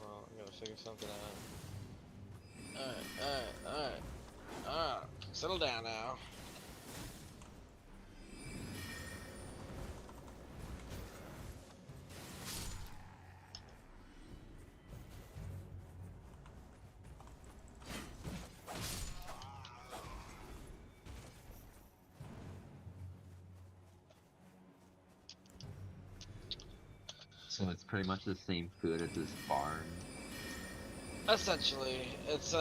Well, I'm gonna figure something out. Alright. Alright. Settle down now. So it's pretty much the same food as this barn. Essentially, it's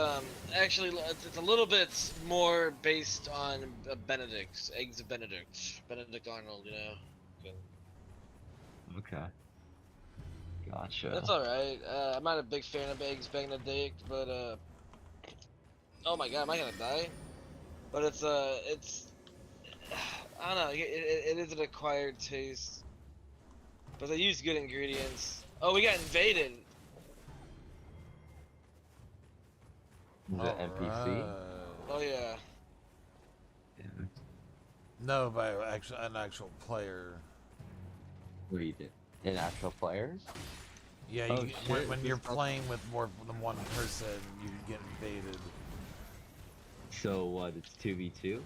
actually it's a little bit more based on Benedict, eggs of Benedict Arnold, you know. Okay. Gotcha. That's all right. I'm not a big fan of eggs Benedict, but oh my god, am I gonna die? But it's I don't know. It is an acquired taste, but they use good ingredients. Oh, we got invaded. Is it NPC? Alright. Oh yeah. Yeah. No, by an actual player. What you did? In actual players? Yeah, Oh, you, shit, when this you're stuff- playing with more than one person, you can get invaded. So what? It's 2v2?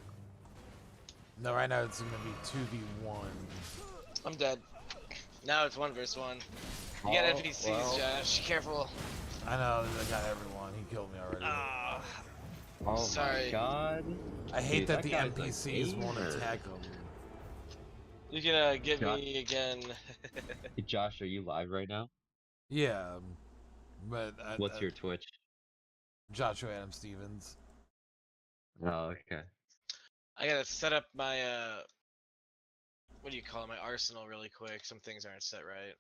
No, right now it's gonna be 2v1. I'm dead. Now it's 1 versus 1. You got Oh, NPCs, well. Josh. Careful. I know, I got everyone. He killed me already. Ah. Oh Sorry. my god. I hate Dude, that the guy's a NPCs won't gamer. attack him. You can get Josh- me again. Hey, Josh, are you live right now? Yeah, but What's your Twitch? Joshua Adam Stevens. Oh, okay. I gotta set up my what do you call it? My arsenal really quick. Some things aren't set right.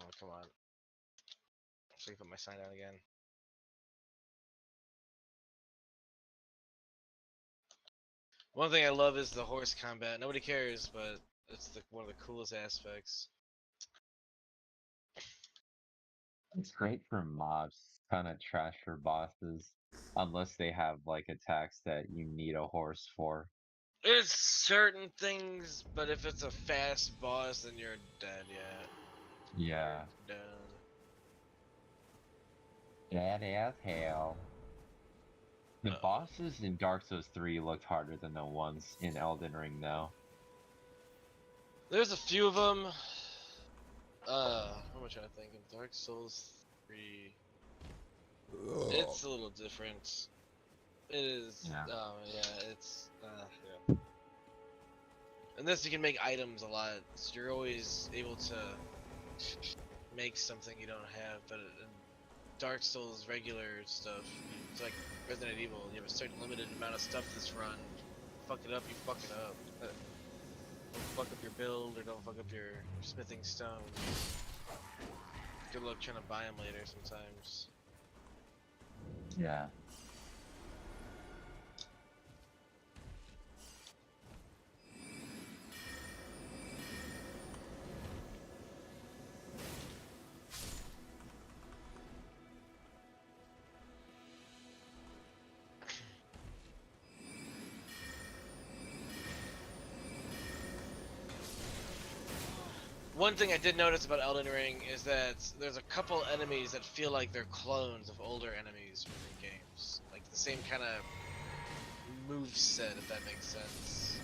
Oh, come on. So you put my sign down again. One thing I love is the horse combat. Nobody cares, but it's one of the coolest aspects. It's great for mobs, kind of trash for bosses, unless they have like attacks that you need a horse for. It's certain things, but if it's a fast boss, then you're dead. Yeah, Yeah. you're done. That is hell. The Uh, bosses in Dark Souls 3 looked harder than the ones in Elden Ring, though. there's a few of them. What am I trying to think of? Dark Souls 3. It's a little different. It is. Yeah. Yeah, it's. Yeah. And this you can make items a lot, so you're always able to make something you don't have. But in Dark Souls regular stuff, it's like Resident Evil. You have a certain limited amount of stuff this run. Fuck it up, you fuck it up. Don't fuck up your build or don't fuck up your smithing stone. Good luck trying to buy them later sometimes. Yeah. One thing I did notice about Elden Ring is that there's a couple enemies that feel like they're clones of older enemies from the games. Like the same kind of move set, if that makes sense.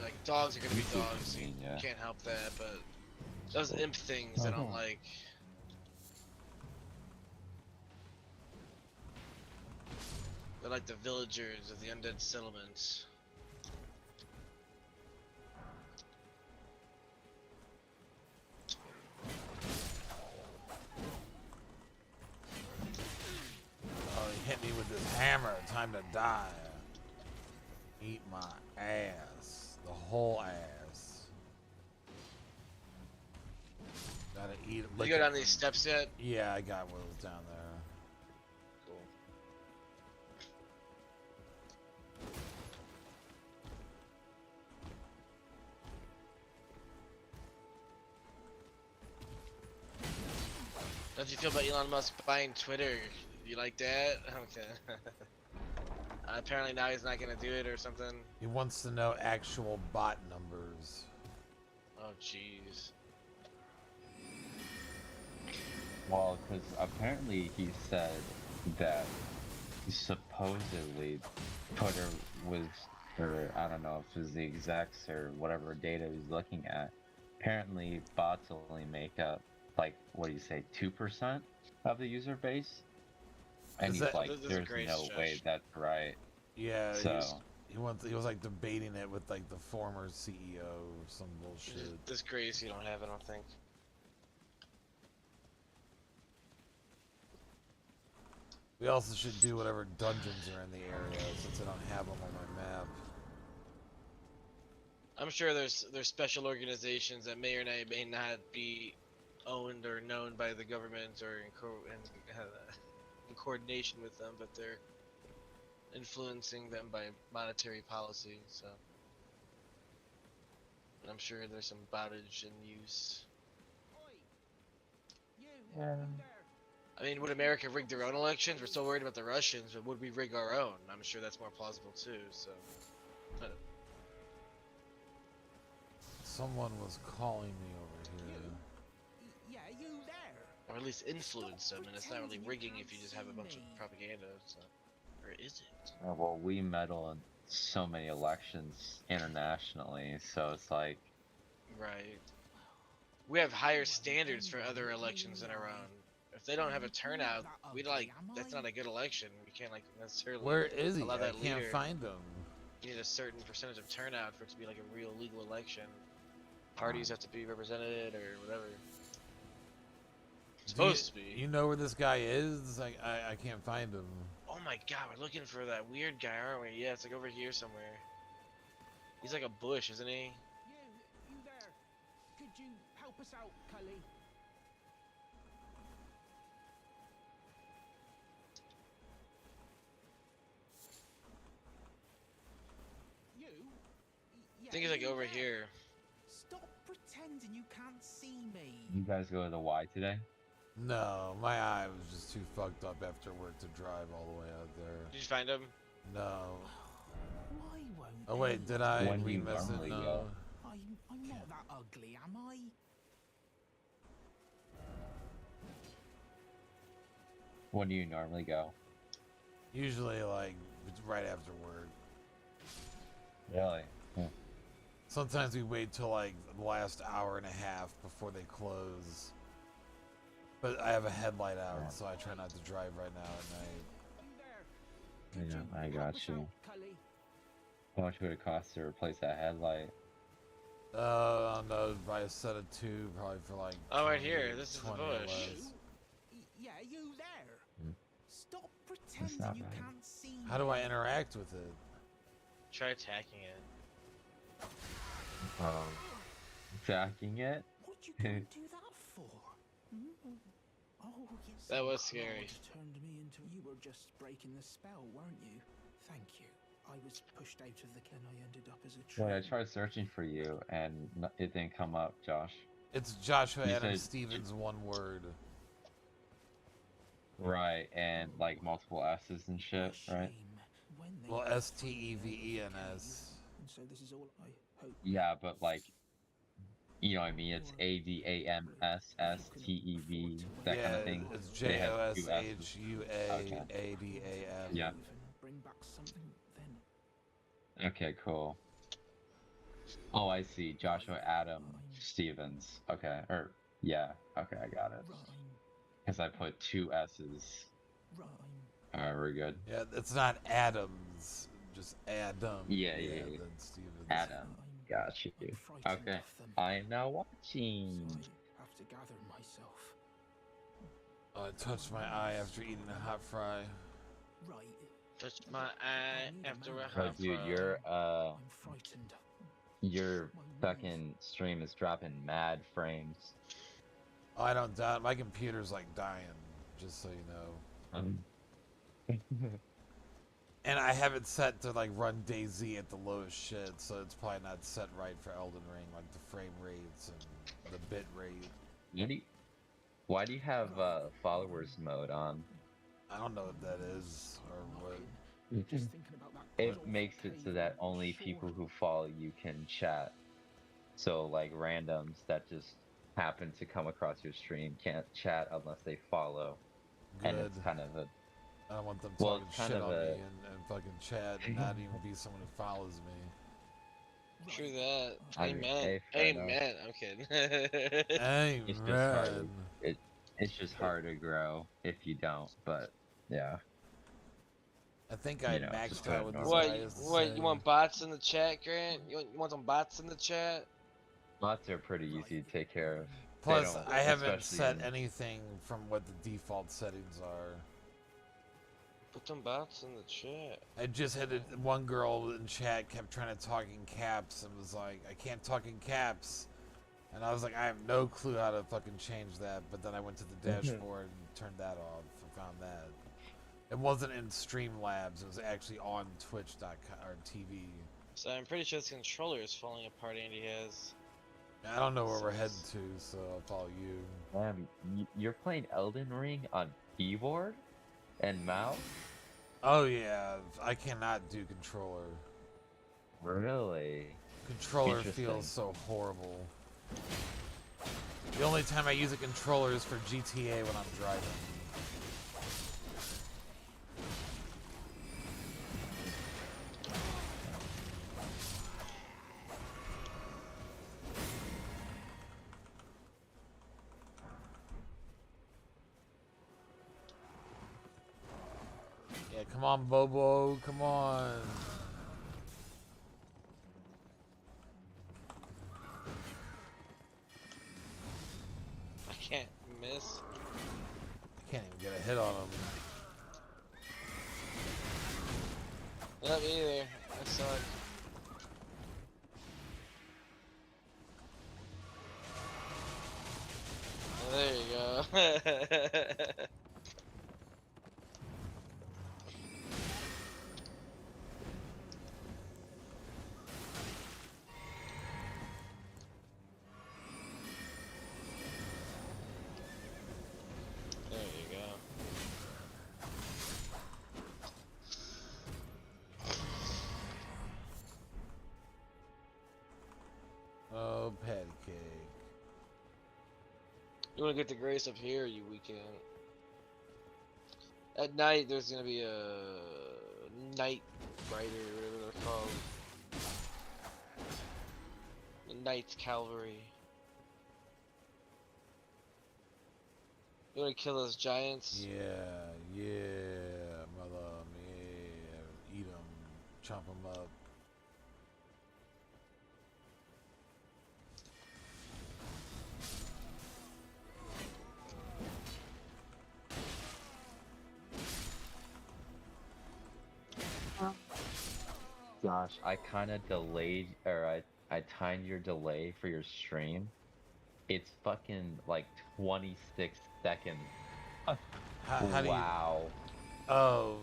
Like dogs are gonna be dogs, you Yeah. can't help that, but those imp things I don't like. They're like the villagers of the undead settlements. Oh, he hit me with this hammer. Time to die. Eat my ass. The whole ass. Gotta eat it. You go down these steps yet? Yeah, I got what was down there. Cool. How do you feel about Elon Musk buying Twitter? You like that? Okay. Apparently now he's not gonna do it or something. He wants to know actual bot numbers. Oh jeez. Well, because apparently he said that supposedly Twitter was, or I don't know if it was the execs or whatever data he's looking at. Apparently, bots only make up, like, what do you say, 2% of the user base? And Is he's that- like, This is a there's great no way stretch. that's right. Yeah, So, he was like debating it with like the former CEO or some bullshit. This grace you don't have, I don't think. We also should do whatever dungeons are in the area since I don't have them on my map. I'm sure there's special organizations that may or may not be owned or known by the government or in coordination with them, but they're influencing them by monetary policy. So I'm sure there's some bottage in use. I mean, would America rig their own elections? We're so worried about the Russians, but would we rig our own? I'm sure that's more plausible too. So. Someone was calling me over here. Yeah, you there. Or at least influence them, and it's not really rigging if you just have a bunch of propaganda. So. Or is it? well, we meddle in so many elections internationally, so it's like, Right. We have higher standards for other elections than our own. If they don't have a turnout, that's not a good election. We can't necessarily Where is he? allow I that can't leader. find him. you need a certain percentage of turnout for it to be like a real legal election. Parties have to be represented or whatever. Supposed to be. You know where this guy is? I can't find him. Oh my god, we're looking for that weird guy, aren't we? Yeah, it's like over here somewhere. He's like a bush, isn't he? You there? Could you help us out, Cully? You? Yeah, I think he's like you over there? here. Stop pretending you can't see me. You guys go to the Y today? No, my eye was just too fucked up after work to drive all the way out there. Did you find him? No. Why won't Oh wait, did I When do you remiss it? normally No. go? I'm not that ugly, am I? When do you normally go? Usually like it's right after work. Really? Sometimes we wait till like the last hour and a half before they close. But I have a headlight out, so I try not to drive right now at night. You there? Could Yeah, you I help got us you. out, Cully? How much would it cost to replace that headlight? I don't know, buy a set of two, probably for like. Oh, right 20 here. This is the 20 or bush. less. Yeah, you there? Hmm. Stop not pretending you bad. can't see me. How do I interact with it? Try attacking it. Jacking it? What'd you go and do that for? Oh, yes. That was Claude scary. Turned me into. You were just breaking the spell, weren't you? Thank you. I was pushed out of the can. I ended up as a tree. Well, I tried searching for you and it didn't come up, Josh. It's Joshua You Adam said- Stevens, one word. Right, and like multiple S's and shit, right? Well, STEVENS. And so this is all I hope. Yeah, but like, you know what I mean? It's ADAMSSTEV, that Yeah, kind of thing. it's They have two S's. JOSHUAADAM. Yeah. Bring back something then. Okay, cool. Oh, I see. Joshua Adam Stevens. Okay, or yeah. Okay, I got it. Rhyme, Because I put two S's. rhyme. Alright, we're good. Yeah, it's not Adams, just Adam. Yeah. then Stevens. Adam. I'm Got you. frightened Okay. of them. I am now So watching. I have to gather myself. I touched my eye after eating a hot fry. Right. Touch my eye after a Bro, hot dude, fry. your I'm frightened. your fucking stream is dropping mad frames. Oh, I don't doubt. My computer's like dying, just so you know. And I have it set to like run DayZ at the lowest shit, so it's probably not set right for Elden Ring, like the frame rates and the bit rate. Why do you have followers mode on? I don't know what that is or what. Just thinking about that. It good makes old it so that only cave, people sure. who follow you can chat. So like randoms that just happen to come across your stream can't chat unless they follow. Good. And it's kind of a I don't want them Well, talking it's kind shit of on me a- and fucking chat and not even be someone who follows me. True that. I mean, Amen. hey, fair enough. Amen. I'm kidding. Hey, It's just hard. man. It's just hard to grow if you don't. But yeah, I think I You know, maxed just out go with this normal. what? guy. Has to What? say. You want bots in the chat, Grant? You want some bots in the chat? bots are pretty easy to take care of. They Plus, don't- I haven't especially set in- anything from what the default settings are. Put some bots in the chat. I just had one girl in chat kept trying to talk in caps and was like, I can't talk in caps. And I was like, I have no clue how to fucking change that. But then I went to the dashboard and turned that off and found that. It wasn't in Streamlabs. It was actually on Twitch.com or TV. So I'm pretty sure this controller is falling apart. Andy has. I don't know where we're heading to, so I'll follow you. Damn, you're playing Elden Ring on keyboard and mouse? Oh yeah, I cannot do controller. Really? Controller Interesting. feels so horrible. The only time I use a controller is for GTA when I'm driving. Yeah, come on, Bobo, come on. can't miss. I can't even get a hit on him. Not me either. I suck. Oh, there you go. There you go. Oh, patty cake. You want to get the grace up here, you weekend. At night, there's gonna be a night rider, whatever they're called. The Knight's Cavalry. You want to kill those giants? Yeah, mother, yeah. Eat them, chop them up. Gosh, I kind of delayed, or I timed your delay for your stream. It's fucking like 26 seconds. How do you? Wow. Oh,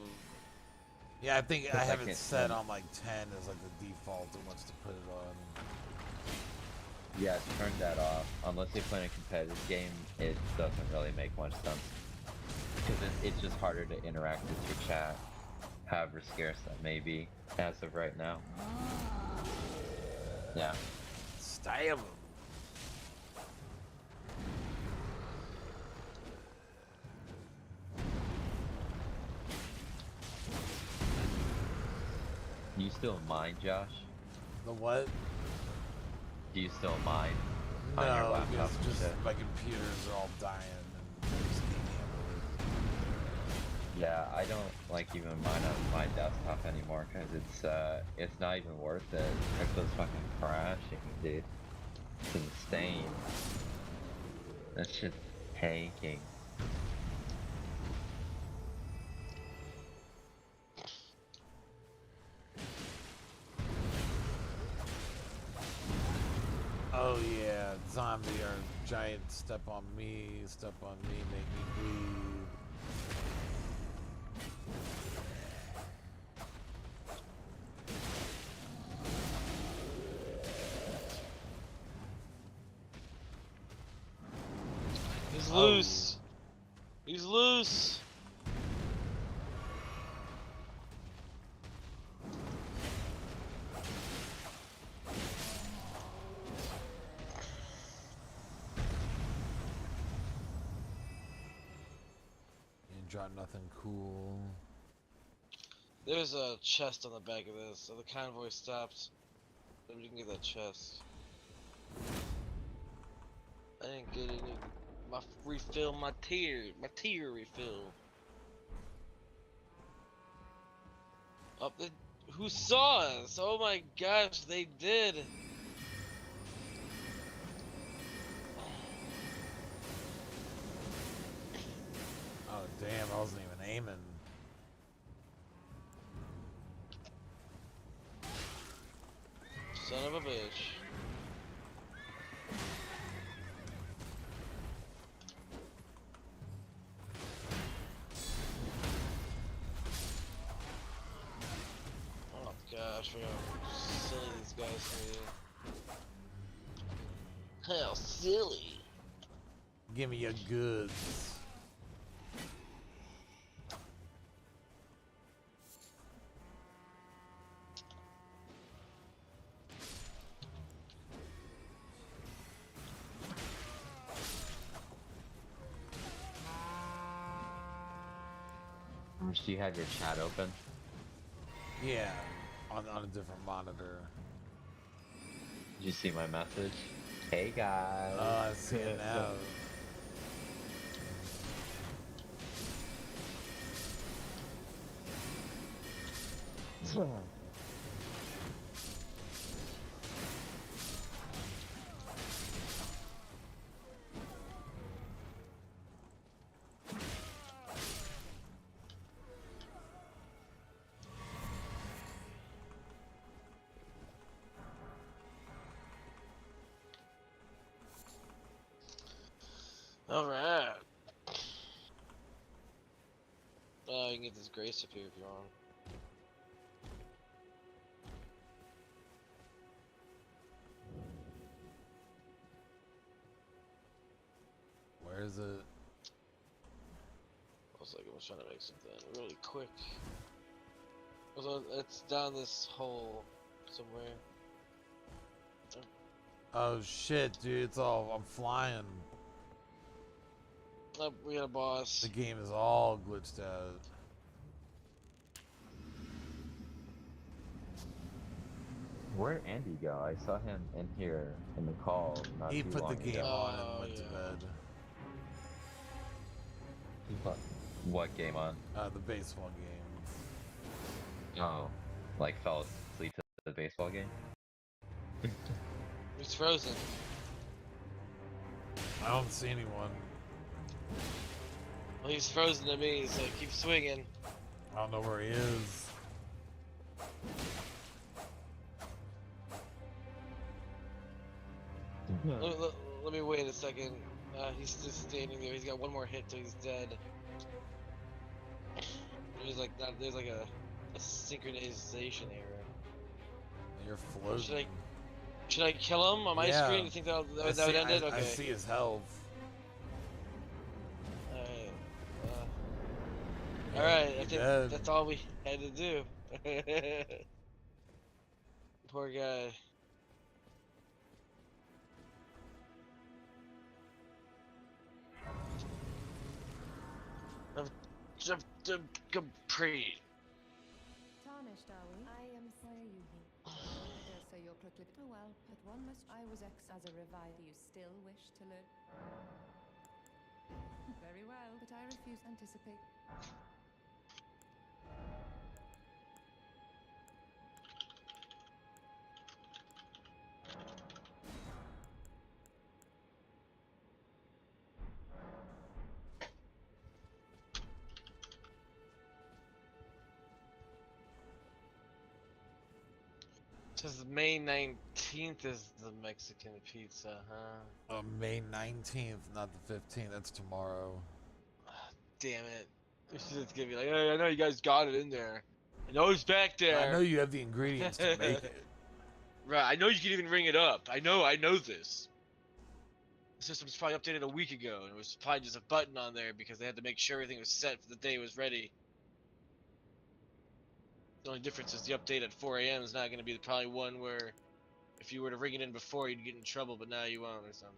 yeah. I think I 'Cause I have it can't set turn- on like 10 as like the default. It wants to put it on. Yeah, turn that off. Unless you're playing a competitive game, it doesn't really make much sense. Because it's just harder to interact with your chat, however scarce that may be, as of right now. Yeah. Stab him. Do you still mind, Josh? The what? Do you still mind? On your No, laptop because and just shit? my computers are all dying and I just can't handle Yeah, I don't like even mine on my desktop anymore because it's not even worth it. Crypto's fucking crashing, dude. It's insane. That shit's tanking. Oh yeah, zombie or giant step on me, make me bleed. He's Oh. loose. He's loose. You didn't drop nothing cool. There's a chest on the back of this, so the convoy stops. Maybe you can get that chest. I didn't get any. My refill, my tier refill. Up the. Who saw us? Oh my gosh, they did. Oh damn, I wasn't even aiming. Son of a bitch. Oh gosh, look how silly these guys are. How silly. Give me your goods. Do you have your chat open? Yeah, on a different monitor. Did you see my message? Hey guys. Oh, I see it now. can get this Grace up here if you want. Where is it? I was trying to make something really quick. It's down this hole somewhere. Oh shit, dude! It's all I'm flying. Oh, we got a boss. The game is all glitched out. Where'd Andy go? I saw him in here in the call not He too put the long game ago. on and Oh, went to yeah. bed. He put what game on? The baseball game. Oh, like fell asleep to the baseball game? He's frozen. I don't see anyone. Well, he's frozen to me, so keep swinging. I don't know where he is. Let me wait a second. He's just standing there. He's got one more hit till he's dead. There's like a synchronization error. You're floating. Should I kill him on my Yeah. screen? You think that would I end it? Okay. I see his health. Alright, I You're think dead. that's all we had to do. Poor guy. Capri. Tarnished, are we? I am sorry you hate. I dare say your proclivity. Oh well, but one must. I was as a revive. You still wish to learn? Very well, but I refuse to anticipate. Says May 19th is the Mexican pizza, huh? May 19th, not the 15th. That's tomorrow. Damn it. It's just gonna be like, hey, I know you guys got it in there. I know it's back there. I know you have the ingredients to make it. Right, I know you can even ring it up. I know this. The system's probably updated a week ago, and it was probably just a button on there because they had to make sure everything was set for the day it was ready. The only difference is the update at 4 a.m. is not going to be probably one where if you were to ring it in before, you'd get in trouble, but now you won't or something.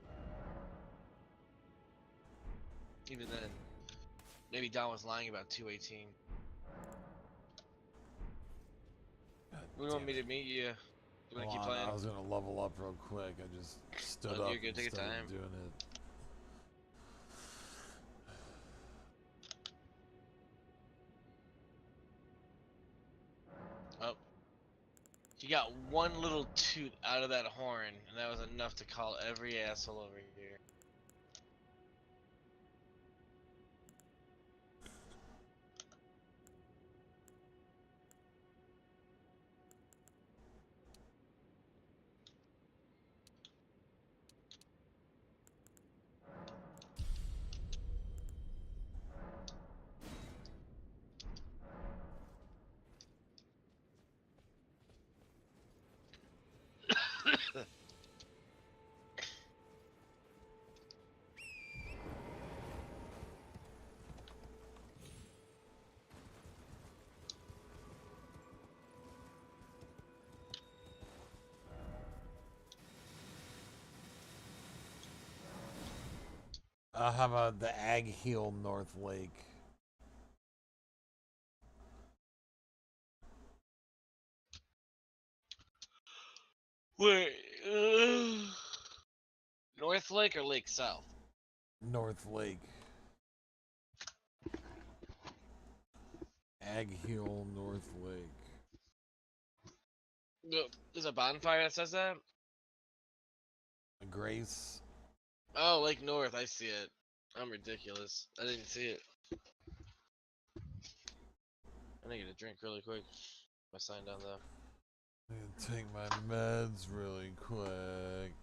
Even then, maybe Don was lying about 218. We want me to meet you. You want to keep Hold on, playing? I was gonna level up real quick. I just stood Oh, up you're good. Take your instead time. of doing it. Oh. You got one little toot out of that horn, and that was enough to call every asshole over here. How about the Ag Heel North Lake? Wait, North Lake or Lake South? North Lake. Ag Heel North Lake. There's a bonfire that says that? Grace. Oh, Lake North, I see it. I'm ridiculous. I didn't see it. I need to get a drink really quick. I signed down though. I'm gonna take my meds really quick.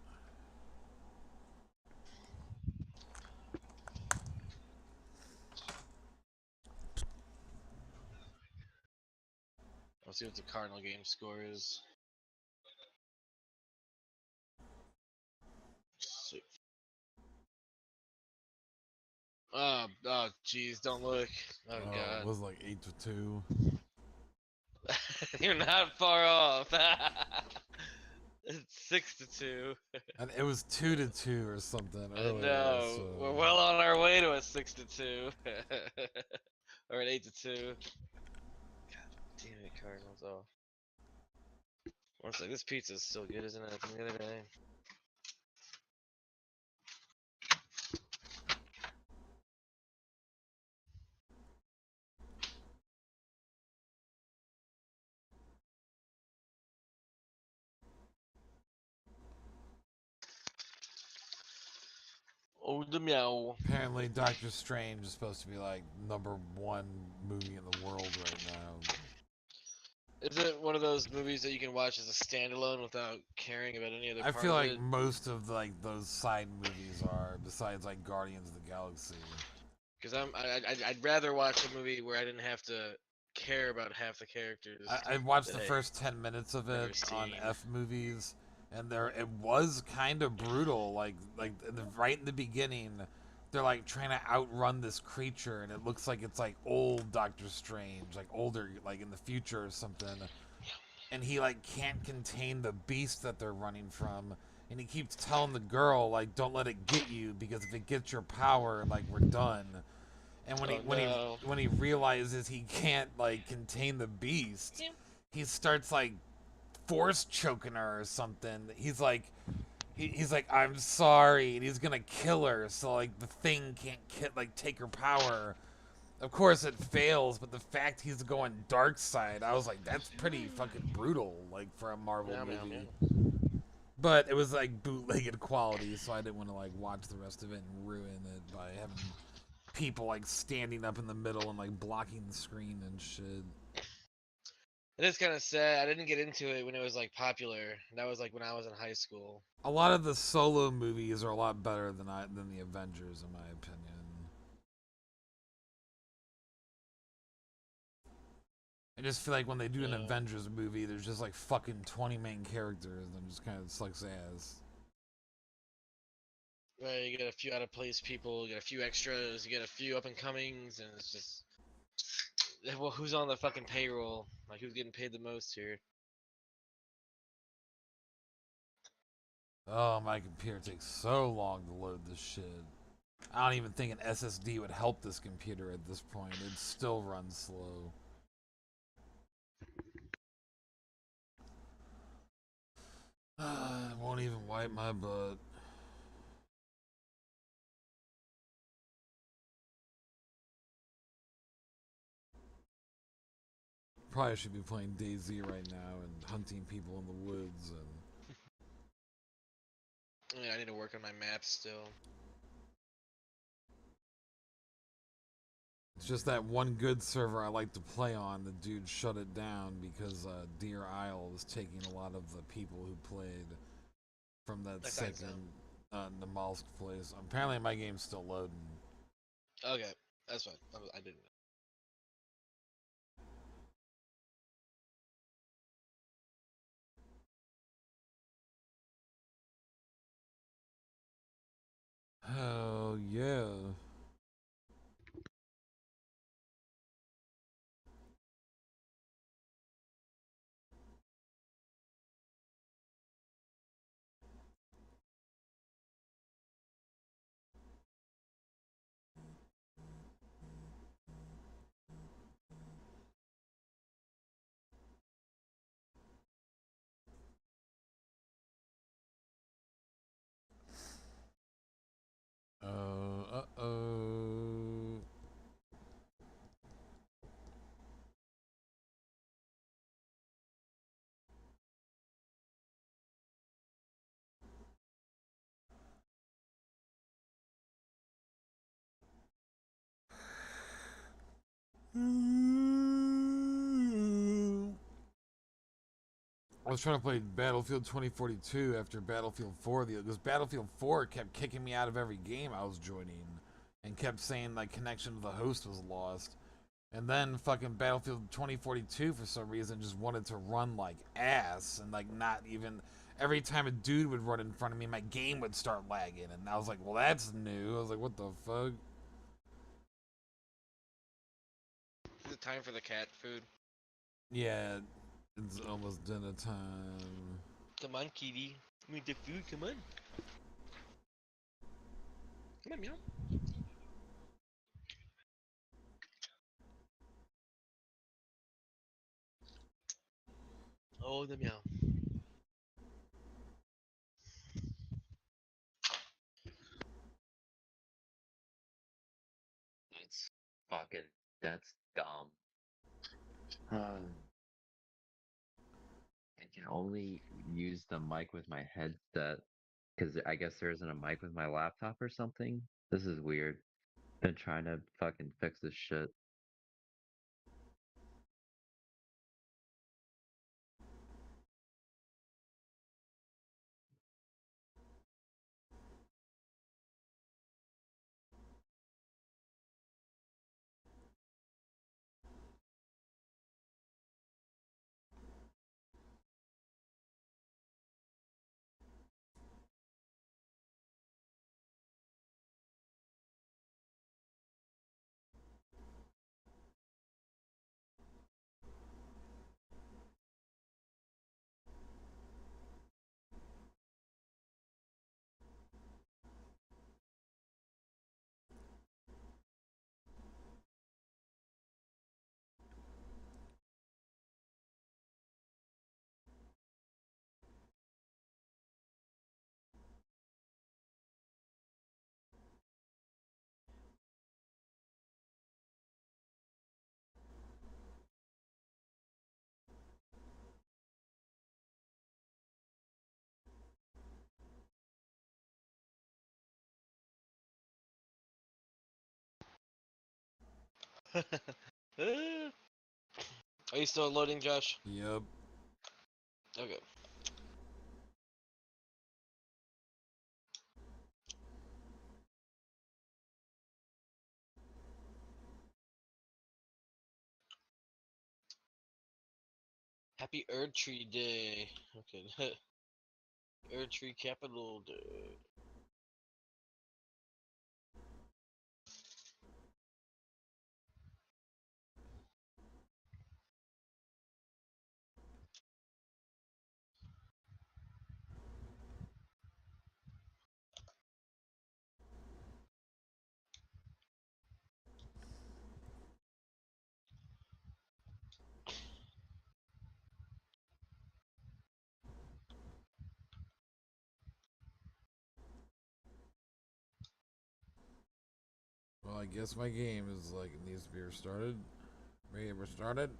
Let's see what the Cardinal game score is. Oh, jeez, don't look. Oh, It God. was like 8-2. You're not far off. It's 6-2. And it was 2-2 or something earlier. No, So. we're well on our way to a 6-2. Or an 8-2. God damn it, Cardinals. Oh. One sec, this pizza's still good, isn't it? From the other day. Oh, the meow. Apparently, Doctor Strange is supposed to be like #1 movie in the world right now. Is it one of those movies that you can watch as a standalone without caring about any other I part feel of like it? most of like those side movies are, besides like Guardians of the Galaxy. Because I'd rather watch a movie where I didn't have to care about half the characters. I watched the that I first 10 minutes of never it on seen. F movies, and it was kind of brutal. Like right in the beginning, they're like trying to outrun this creature, and it looks like it's like old Doctor Strange, like older, like in the future or something. And he like can't contain the beast that they're running from, and he keeps telling the girl like, "Don't let it get you, because if it gets your power, like we're done." And when he realizes he can't like contain the beast, he starts like force choking her or something. He's like, he's like, "I'm sorry," and he's gonna kill her. So like the thing can't take her power. Of course it fails, but the fact he's going dark side, I was like, that's pretty fucking brutal, like for a Marvel movie. But it was like bootlegged quality, so I didn't want to like watch the rest of it and ruin it by having people like standing up in the middle and like blocking the screen and shit. It is kind of sad. I didn't get into it when it was like popular. That was like when I was in high school. A lot of the solo movies are a lot better than the Avengers, in my opinion. I just feel like when they do an Avengers movie, there's just like fucking 20 main characters, and it just kind of sucks ass. Right, you get a few out of place people, you get a few extras, you get a few up and comings, and it's just, well, who's on the fucking payroll? Like, who's getting paid the most here? Oh, my computer takes so long to load this shit. I don't even think an SSD would help this computer at this point. It still runs slow. It won't even wipe my butt. Probably should be playing DayZ right now and hunting people in the woods. And Yeah, I need to work on my maps still. it's just that one good server I like to play on, the dude shut it down because Deer Isle was taking a lot of the people who played from that second Namalsk place. Apparently my game's still loading. Okay, that's fine. I didn't know. Hell yeah. Uh-oh. I was trying to play Battlefield 2042 after Battlefield 4 because Battlefield 4 kept kicking me out of every game I was joining and kept saying like connection to the host was lost. And then fucking Battlefield 2042 for some reason just wanted to run like ass and like not even. Every time a dude would run in front of me, my game would start lagging, and I was like, "Well, that's new." I was like, "What the fuck?" Is it time for the cat food? Yeah, it's almost dinner time. Come on, kitty. Give me the food. Come on. Come on, meow. Oh, the meow. That's fucking. That's dumb. I can only use the mic with my headset because I guess there isn't a mic with my laptop or something. This is weird. Been trying to fucking fix this shit. Are you still loading, Josh? Yep. Okay. Happy Erd Tree Day. Okay. Erd Tree Capital Day. Well, I guess my game is like it needs to be restarted. Restarted.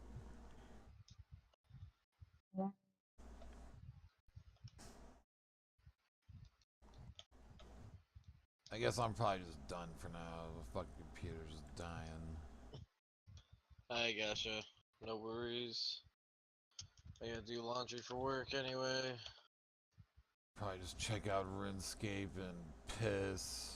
I guess I'm probably just done for now. The fucking computer's just dying. I gotcha. No worries. I gotta do laundry for work anyway. Probably just check out RuneScape and piss.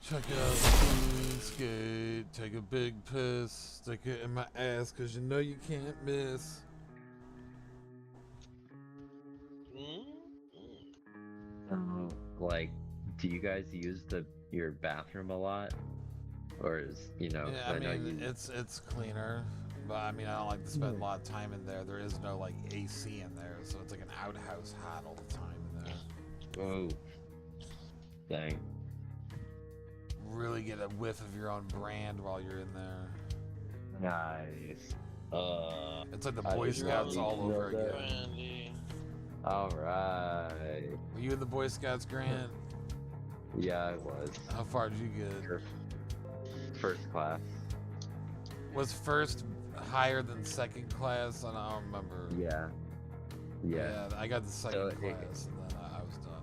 Check out RuneScape, take a big piss, stick it in my ass, cause you know you can't miss. Like, do you guys use your bathroom a lot, or is Yeah, Because I I know mean you. it's cleaner, but I mean I don't like to spend a lot of time in there. There is no like AC in there, so it's like an outhouse hot all the time in there. Oh, dang. Really get a whiff of your own brand while you're in there. Nice. It's like the I Boy did not Scouts need all to know over that. again. Brandy. All right. Were you in the Boy Scouts, Grant? Yeah, I was. How far did you get? First class. Was first higher than second class? I don't remember. Yeah. Yeah. I got the second So class, and then I was done.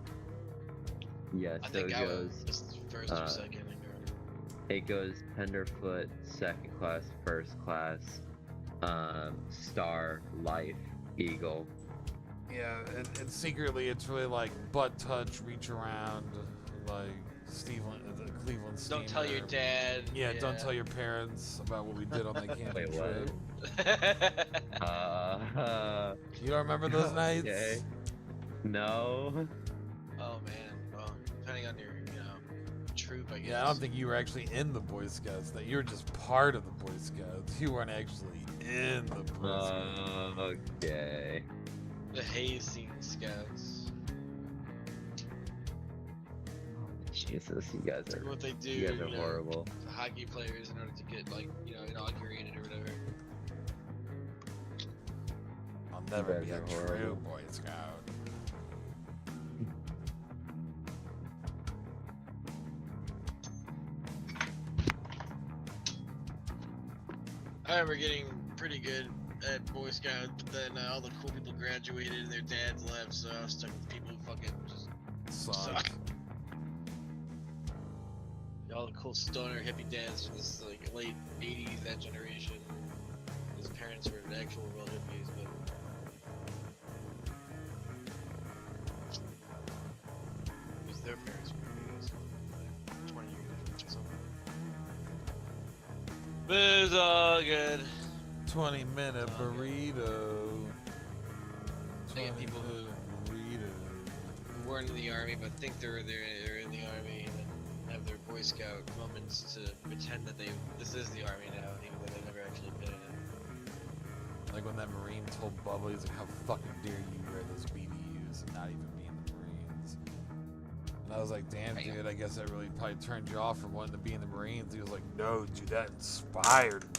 Yeah. I So think it I goes. was first or second. It goes Tenderfoot, second class, first class, Star, Life, Eagle, Yeah, and secretly it's really like butt touch, reach around, like Cleveland Steamer. Don't tell your dad. Yeah, don't tell your parents about what we did on that camping Wait, what? trip. You don't remember those nights? Okay. No. Oh man. Well, depending on your, troop, I guess. Yeah, I don't think you were actually in the Boy Scouts. That you were just part of the Boy Scouts. You weren't actually in the Boy Scouts. Okay. The Hayseed Scouts. Jesus, you guys are. What they do. You guys are horrible. The hockey players in order to get inaugurated or whatever. I'll never You be a guys are true horrible. Boy Scout. I remember getting pretty good at Boy Scouts, but then all the cool people graduated and their dads left, so I was stuck with people who fucking just Suck. all the cool stoner hippie dads from this like late 80s, that generation. His parents were actual real hippies, but because their parents were hippies, like 20 years difference or something. But it's all good. 20-minute Okay. burrito. They get people who 20-minute burrito. weren't in the army but think they're in the army and then have their Boy Scout moments to pretend that this is the army now, even though they've never actually been in it. Like when that Marine told Bubba, he's like, how fucking dare you wear those BDUs and not even be in the Marines? And I was like, damn, dude, I guess that really probably turned you off from wanting to be in the Marines. He was like, no, dude, that inspired me.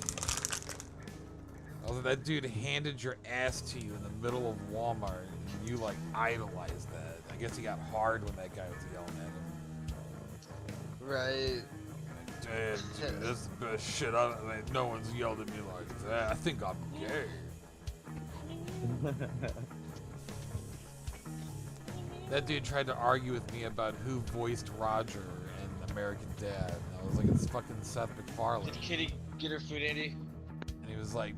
I was like, that dude handed your ass to you in the middle of Walmart, and you, like, idolized that. I guess he got hard when that guy was yelling at him. Right. Damn, dude, this is the best shit. Like, no one's yelled at me like that. I think I'm gay. That dude tried to argue with me about who voiced Roger in American Dad. And I was like, it's fucking Seth MacFarlane. Did Kitty get her food, Andy? And he was like,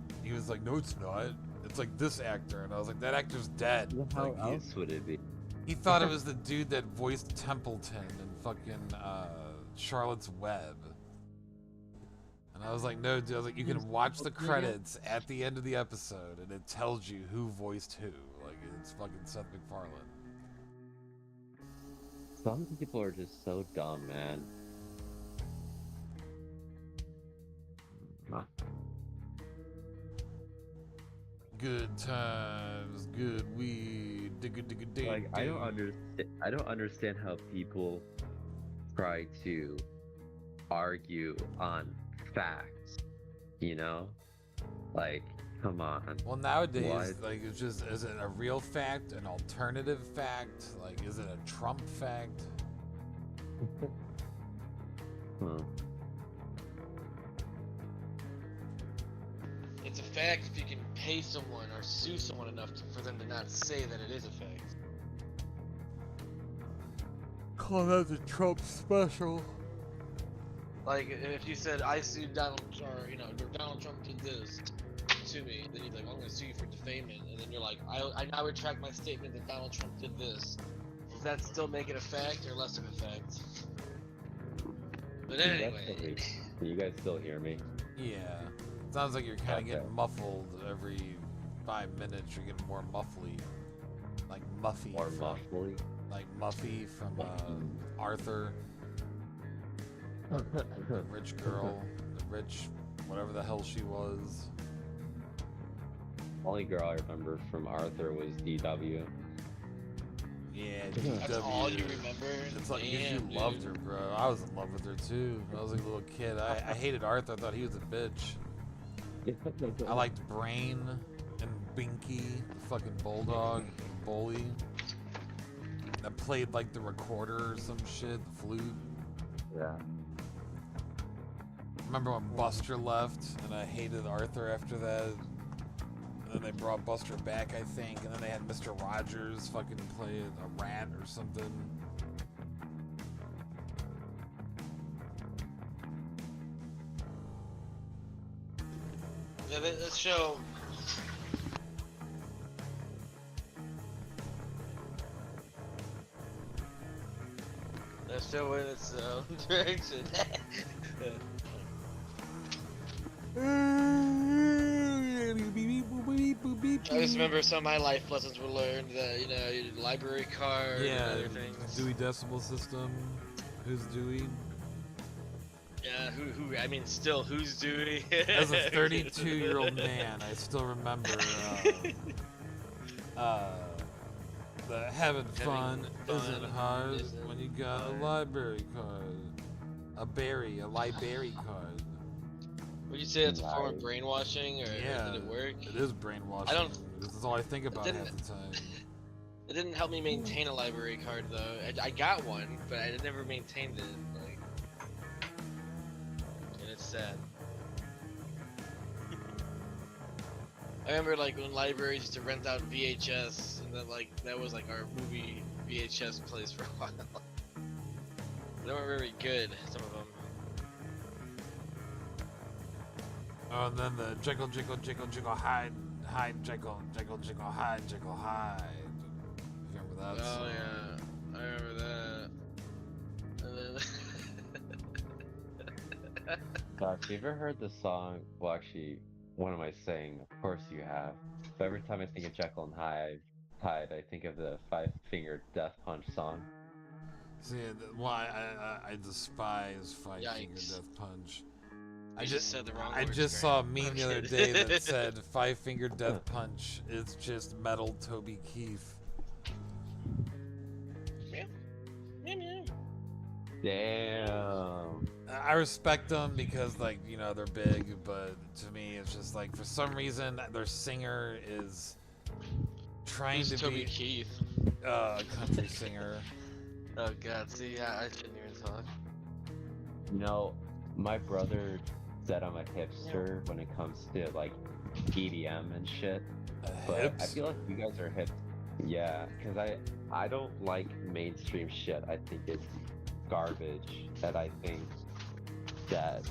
no, it's not. It's like this actor. And I was like, that actor's dead. How Like, else would it be? he thought it was the dude that voiced Templeton in fucking Charlotte's Web. And I was like, no, dude. I was like, you can watch the credits at the end of the episode, and it tells you who voiced who. Like, it's fucking Seth MacFarlane. Some people are just so dumb, man. Good times, good weed, digga digga dig. Like, I don't understand how people try to argue on facts, you know? Like, come on. Well, nowadays, What? like, it's just, is it a real fact, an alternative fact? Like, is it a Trump fact? Huh. It's a fact if you can pay someone or sue someone enough for them to not say that it is a fact. Call that the Trump special. Like, if you said, I sued Donald, or, Donald Trump did this to me, then you're like, I'm gonna sue you for defamation, and then you're like, I now retract my statement that Donald Trump did this. Does that still make it a fact, or less of a fact? But anyway. Can you guys still hear me? Yeah. Sounds like you're kind of Okay. getting muffled every 5 minutes. You're getting more muffly. Like Muffy. Or from, muffly? Like Muffy from Arthur. The rich girl. The rich, whatever the hell she was. Only girl I remember from Arthur was DW. Yeah, That's all you remember? It's like, 'cause Damn, you dude. loved her, bro. I was in love with her too. I was like a little kid. I hated Arthur. I thought he was a bitch. I liked Brain and Binky, the fucking bulldog, bully. That played like the recorder or some shit, the flute. Yeah. Remember when Buster left and I hated Arthur after that? And then they brought Buster back, I think, and then they had Mr. Rogers fucking play a rat or something. Yeah, that show. show in its own direction. I just remember some of my life lessons were learned that, you know, you did library card and Yeah, other things. Dewey Decimal System. Who's Dewey? Yeah, who, I mean, still, who's Dewey? As a 32-year-old man, I still remember the having fun isn't hard when you got a library card. A library card. Would you say that's a form of brainwashing, or Yeah, did it work? it is brainwashing. I don't- This is all I think about didn't- half the time. It didn't help me maintain a library card, though. I got one, but I never maintained it. Like, and it's sad. I remember, like, when libraries used to rent out VHS, and then, like, that was, like, our movie VHS place for a while. They weren't very good, some of them. Oh, and then the jiggle, jiggle, jiggle, jiggle, hide, jiggle, jiggle, jiggle, hide. You remember that Oh, song? yeah. I remember that. And then... Doc, have you ever heard the song? Well, actually, what am I saying? Of course you have. But every time I think of Jekyll and Hyde, I think of the Five-Finger Death Punch song. See, I despise Five-Finger Yikes. Death Punch. I just said the wrong I words, just Grant. saw a meme the other day that said Five-Finger Death Punch is just metal Toby Keith. Damn. I respect them because, like, you know, they're big, but to me, it's just like, for some reason, their singer is trying Who's to Toby be Keith? a country singer. Oh god, see, I shouldn't even talk. You know, my brother said I'm a hipster when it comes to like EDM and shit, but I Hips? feel like you guys are hip. Yeah, because I don't like mainstream shit. I think it's garbage, and I think that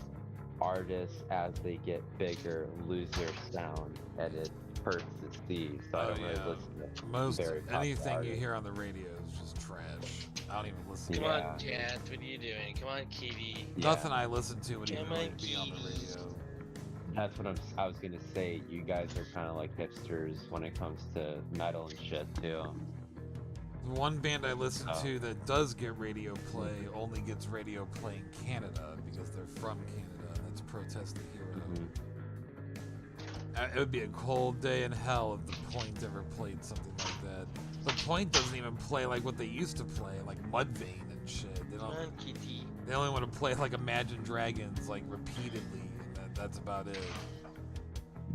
artists, as they get bigger, lose their sound, and it hurts to see. So I don't really listen to Most very popular anything you artists. hear on the radio is just trash. I don't even listen Come to Yeah. on, Cat, what are you doing? Come on, Kitty. Yeah. Nothing I listen to would even Come on, really be on the keys. radio. That's what I was gonna say. You guys are kind of like hipsters when it comes to metal and shit too. The one band I listen Oh. to that does get radio play only gets radio play in Canada because they're from Canada. That's Protest the Hero. Mhm. It would be a cold day in hell if the Point ever played something like that. The Point doesn't even play like what they used to play, like Mudvayne and shit. They Come don't. on, Kitty. They only want to play like Imagine Dragons like repeatedly, and that's about it.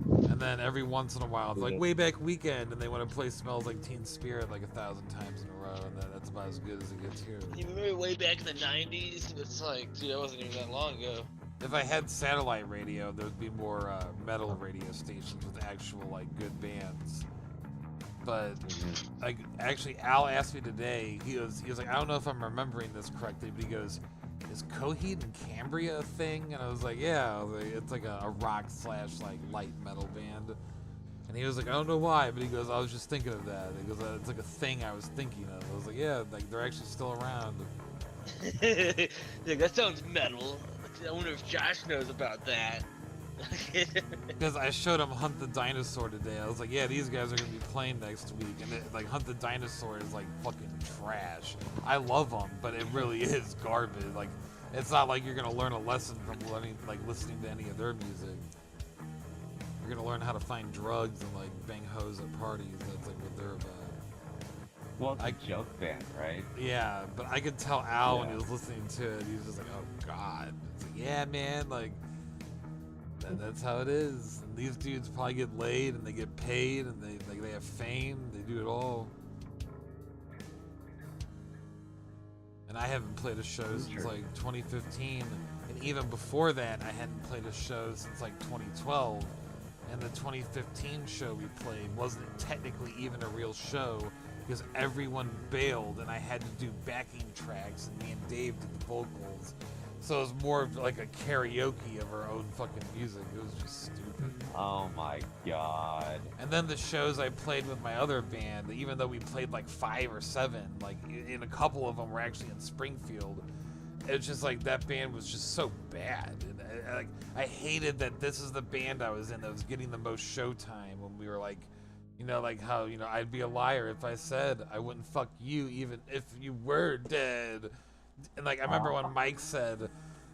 And then every once in a while, it's like Way Back Weekend, and they want to play Smells Like Teen Spirit like 1,000 times in a row, and that's about as good as it gets here. You remember way back in the 90s? It's like, dude, that wasn't even that long ago. If I had satellite radio, there would be more metal radio stations with actual like good bands. But like, actually, Al asked me today. He was like, I don't know if I'm remembering this correctly, but he goes, "Is Coheed and Cambria a thing?" And I was like, "Yeah." I was like, it's like a rock / like light metal band. And he was like, "I don't know why," but he goes, "I was just thinking of that." He goes, "It's like a thing I was thinking of." I was like, "Yeah, like they're actually still around." Like, that sounds metal. I wonder if Josh knows about that. Because I showed him Hunt the Dinosaur today. I was like, yeah, these guys are going to be playing next week. And like, Hunt the Dinosaur is like fucking trash. I love them, but it really is garbage. Like, it's not like you're going to learn a lesson from listening to any of their music. You're going to learn how to find drugs and like bang hoes at parties. That's like what they're about. Well, it's a joke band, right? Yeah, but I could tell Al when he was listening to it, he was just like, oh god. It's like, yeah, man, like, that's how it is. And these dudes probably get laid and they get paid and they have fame, they do it all. And I haven't played a show since like 2015, and even before that, I hadn't played a show since like 2012. And the 2015 show we played wasn't technically even a real show, because everyone bailed and I had to do backing tracks and me and Dave did the vocals. So it was more of like a karaoke of our own fucking music. It was just stupid. Oh my god. And then the shows I played with my other band, even though we played like 5 or 7, like in a couple of them were actually in Springfield. It's just like that band was just so bad. And I hated that this is the band I was in that was getting the most showtime when we were like, you know, like how, you know, I'd be a liar if I said I wouldn't fuck you even if you were dead. And like I remember when Mike said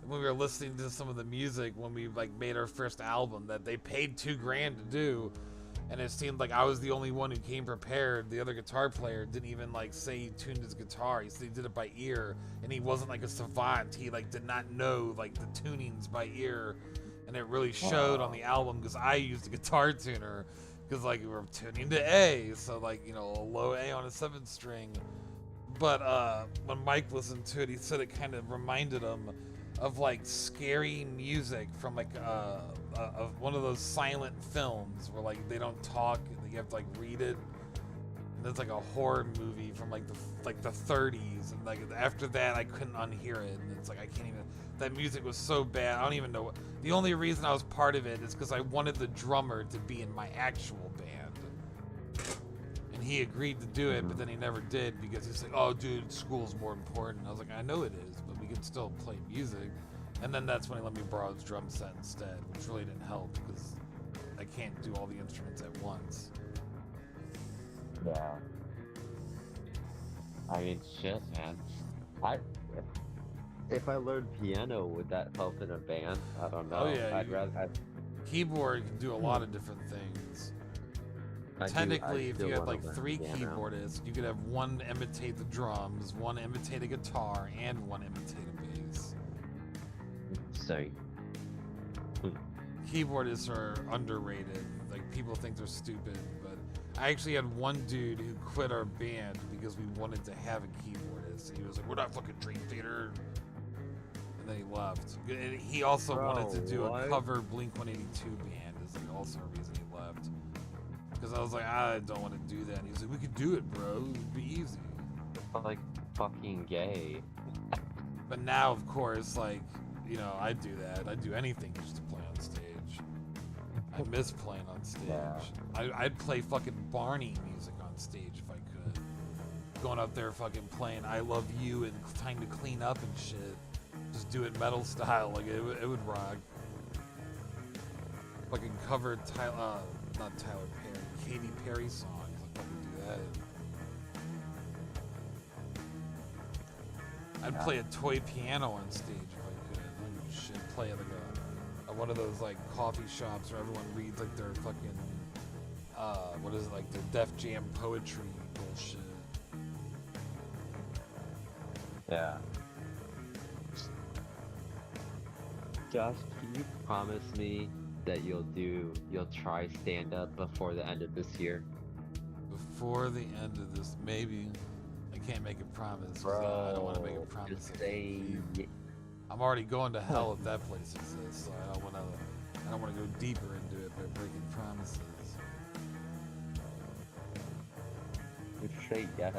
when we were listening to some of the music when we like made our first album that they paid $2,000 to do, and it seemed like I was the only one who came prepared. The other guitar player didn't even like say he tuned his guitar. He said he did it by ear, and he wasn't like a savant. He like did not know like the tunings by ear, and it really showed on the album because I used a guitar tuner because like we were tuning to A, so like, you know, a low A on a 7-string. But when Mike listened to it, he said it kind of reminded him of like scary music from like of one of those silent films where like they don't talk and you have to like read it. And it's like a horror movie from like the 30s, and like after that I couldn't unhear it, and it's like I can't even. That music was so bad. I don't even know. The only reason I was part of it is because I wanted the drummer to be in my actual band. And he agreed to do it, but then he never did because he's like, oh, dude, school's more important. I was like, I know it is, but we can still play music. And then that's when he let me borrow his drum set instead, which really didn't help because I can't do all the instruments at once. Yeah. I mean, shit, man. If I learned piano, would that help in a band? I don't know. Oh, yeah. Keyboard can do a lot of different things. Technically, if you had like 3 keyboardists, you could have one imitate the drums, one imitate a guitar, and one imitate a bass. So, keyboardists are underrated. Like, people think they're stupid, but I actually had one dude who quit our band because we wanted to have a keyboardist. He was like, we're not fucking Dream Theater. And then he left. And he also wanted to do a cover Blink-182 band is like also a reason he left. Because I was like, I don't want to do that. And he's like, we could do it, bro. It would be easy. Like, fucking gay. But now, of course, like, you know, I do that. I do anything just to play on stage. I miss playing on stage. Yeah. I'd play fucking Barney music on stage if I could. Going up there fucking playing I Love You and Time to Clean Up and shit. Just do it metal style. Like, it would rock. Fucking cover not Tyler Perry, Katy Perry songs. I'd fucking do that. I'd play a toy piano on stage if I could. Oh shit, play like a one of those like coffee shops where everyone reads like their fucking what is it, like their Def Jam poetry bullshit. Yeah. Josh, can you promise me that you'll try stand up before the end of this year? Before the end of this, maybe. I can't make a promise. I don't want to make a promise. I'm already going to hell if that place exists, so I don't want to go deeper into it by breaking promises. Just say yes.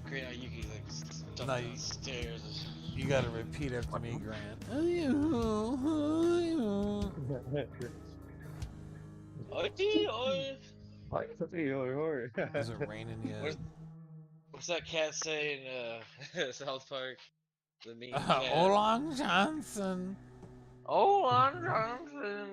Great, Yuki's like stuck No, downstairs. You gotta repeat after me, Grant. Is it raining yet? What's that cat say in South Park? The mean cat. Olong Johnson. Olong Johnson.